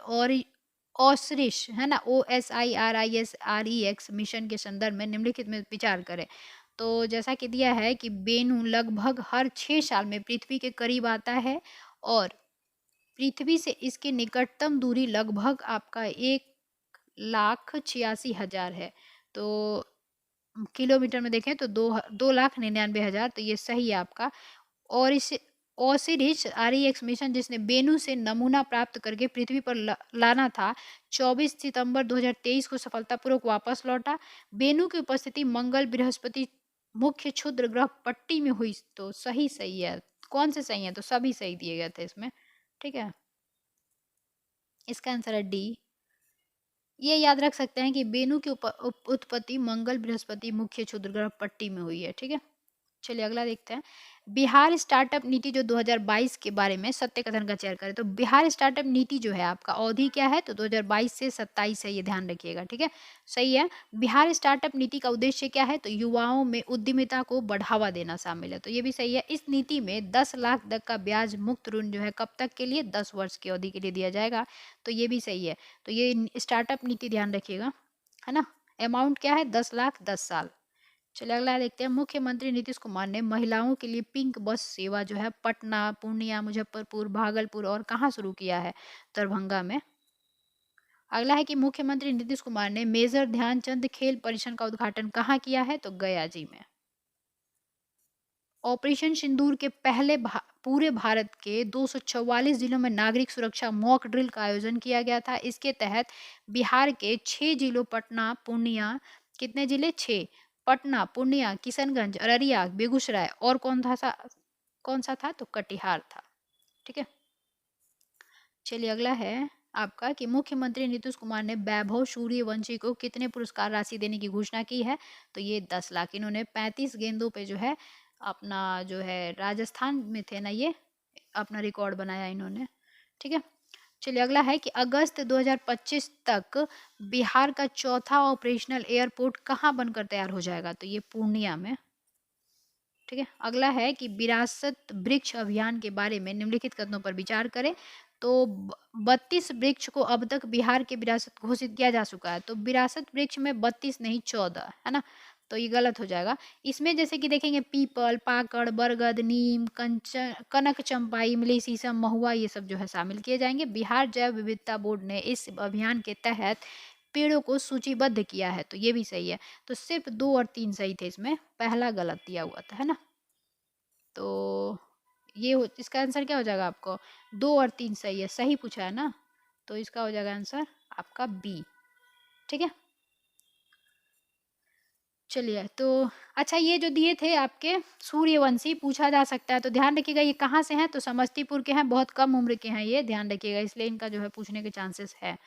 S1: ओसरिश, है ना, OSIRISREX मिशन के संदर्भ में निम्नलिखित में विचार करें। तो जैसा कि दिया है कि बेनू लगभग हर 6 साल में पृथ्वी के करीब आता है और पृथ्वी से इसकी निकटतम दूरी लगभग आपका 1,86,000 है। तो किलोमीटर में देखें तो 2,99,000। तो ये सही है आपका। और इस ओसिरिस REX मिशन जिसने बेनू से नमूना प्राप्त करके पृथ्वी पर लाना था, 24 सितंबर 2023 को सफलतापूर्वक वापस लौटा। बेनू की उपस्थिति मंगल, बृहस्पति, मुख्य क्षुद्र ग्रह पट्टी में हुई। तो सही है। कौन से सही है? तो सभी सही दिए गए थे इसमें, ठीक है। इसका आंसर है डी। ये याद रख सकते हैं कि बेनू की उत्पत्ति मंगल, बृहस्पति, मुख्य क्षुद्र ग्रह पट्टी में हुई है, ठीक है। चलिए अगला देखते हैं। बिहार स्टार्टअप नीति जो 2022 के बारे में सत्य कथन का चयन करें। तो बिहार स्टार्टअप नीति जो है आपका अवधि क्या है? तो 2022 से 27 है, ये ध्यान रखिएगा, ठीक है। सही है। बिहार स्टार्टअप नीति का उद्देश्य क्या है? तो युवाओं में उद्यमिता को बढ़ावा देना शामिल है। तो ये भी सही है। इस नीति में 10 लाख तक का ब्याज मुक्त ऋण जो है कब तक के लिए? 10 वर्ष की अवधि के लिए दिया जाएगा। तो ये भी सही है। तो ये स्टार्टअप नीति ध्यान रखिएगा, है ना। अमाउंट क्या है? 10 लाख 10 साल। चलिए अगला देखते हैं। मुख्यमंत्री नीतीश कुमार ने महिलाओं के लिए पिंक बस सेवा जो है पटना, पूर्णिया, मुजफ्फरपुर, भागलपुर और कहाँ शुरू किया है? दरभंगा में। अगला है कि मुख्यमंत्री नीतीश कुमार ने मेजर ध्यानचंद खेल परिसर का उद्घाटन कहाँ किया है? तो गया जी में। ऑपरेशन सिंदूर के पहले पूरे भारत के 244 जिलों में नागरिक सुरक्षा मॉक ड्रिल का आयोजन किया गया था। इसके तहत बिहार के 6 जिलों पटना, पूर्णिया, कितने जिले? 6। पटना, पूर्णिया, किशनगंज, अररिया, बेगूसराय और कौन सा था? तो कटिहार था। ठीक है, चलिए अगला है आपका कि मुख्यमंत्री नीतीश कुमार ने वैभव सूर्यवंशी को कितने पुरस्कार राशि देने की घोषणा की है? तो ये 10 लाख। इन्होंने 35 गेंदों पे जो है अपना जो है राजस्थान में थे ना, ये अपना रिकॉर्ड बनाया इन्होंने। ठीक है, चलिए अगला है कि अगस्त 2025 तक बिहार का चौथा ऑपरेशनल एयरपोर्ट कहाँ बनकर तैयार हो जाएगा? तो ये पूर्णिया में। ठीक है, अगला है कि विरासत वृक्ष अभियान के बारे में निम्नलिखित कदमों पर विचार करें। तो 32 वृक्ष को अब तक बिहार के विरासत घोषित किया जा चुका है। तो विरासत वृक्ष में 32 नहीं 14 है ना, तो ये गलत हो जाएगा। इसमें जैसे कि देखेंगे पीपल, पाकड़, बरगद, नीम, कंचन, कनक चंपा, इमली, शीशम, महुआ, ये सब जो है शामिल किए जाएंगे। बिहार जैव विविधता बोर्ड ने इस अभियान के तहत पेड़ों को सूचीबद्ध किया है, तो ये भी सही है। तो सिर्फ 2 और 3 सही थे, इसमें पहला गलत दिया हुआ था, है ना। तो इसका आंसर क्या हो जाएगा आपको? 2 और 3 सही है, सही पूछा है ना, तो इसका हो जाएगा आंसर आपका बी। ठीक है, चलिए तो अच्छा, ये जो दिए थे आपके सूर्यवंशी पूछा जा सकता है, तो ध्यान रखिएगा ये कहाँ से हैं? तो समस्तीपुर के हैं, बहुत कम उम्र के हैं ये, ध्यान रखिएगा, इसलिए इनका जो है पूछने के चांसेस है।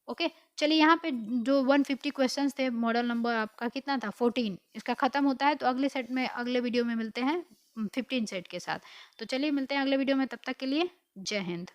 S1: ओके, चलिए यहाँ पे जो 150 क्वेश्चंस थे, मॉडल नंबर आपका कितना था? 14। इसका खत्म होता है, तो अगले सेट में, अगले वीडियो में मिलते हैं 15 सेट के साथ। तो चलिए मिलते हैं अगले वीडियो में, तब तक के लिए जय हिंद।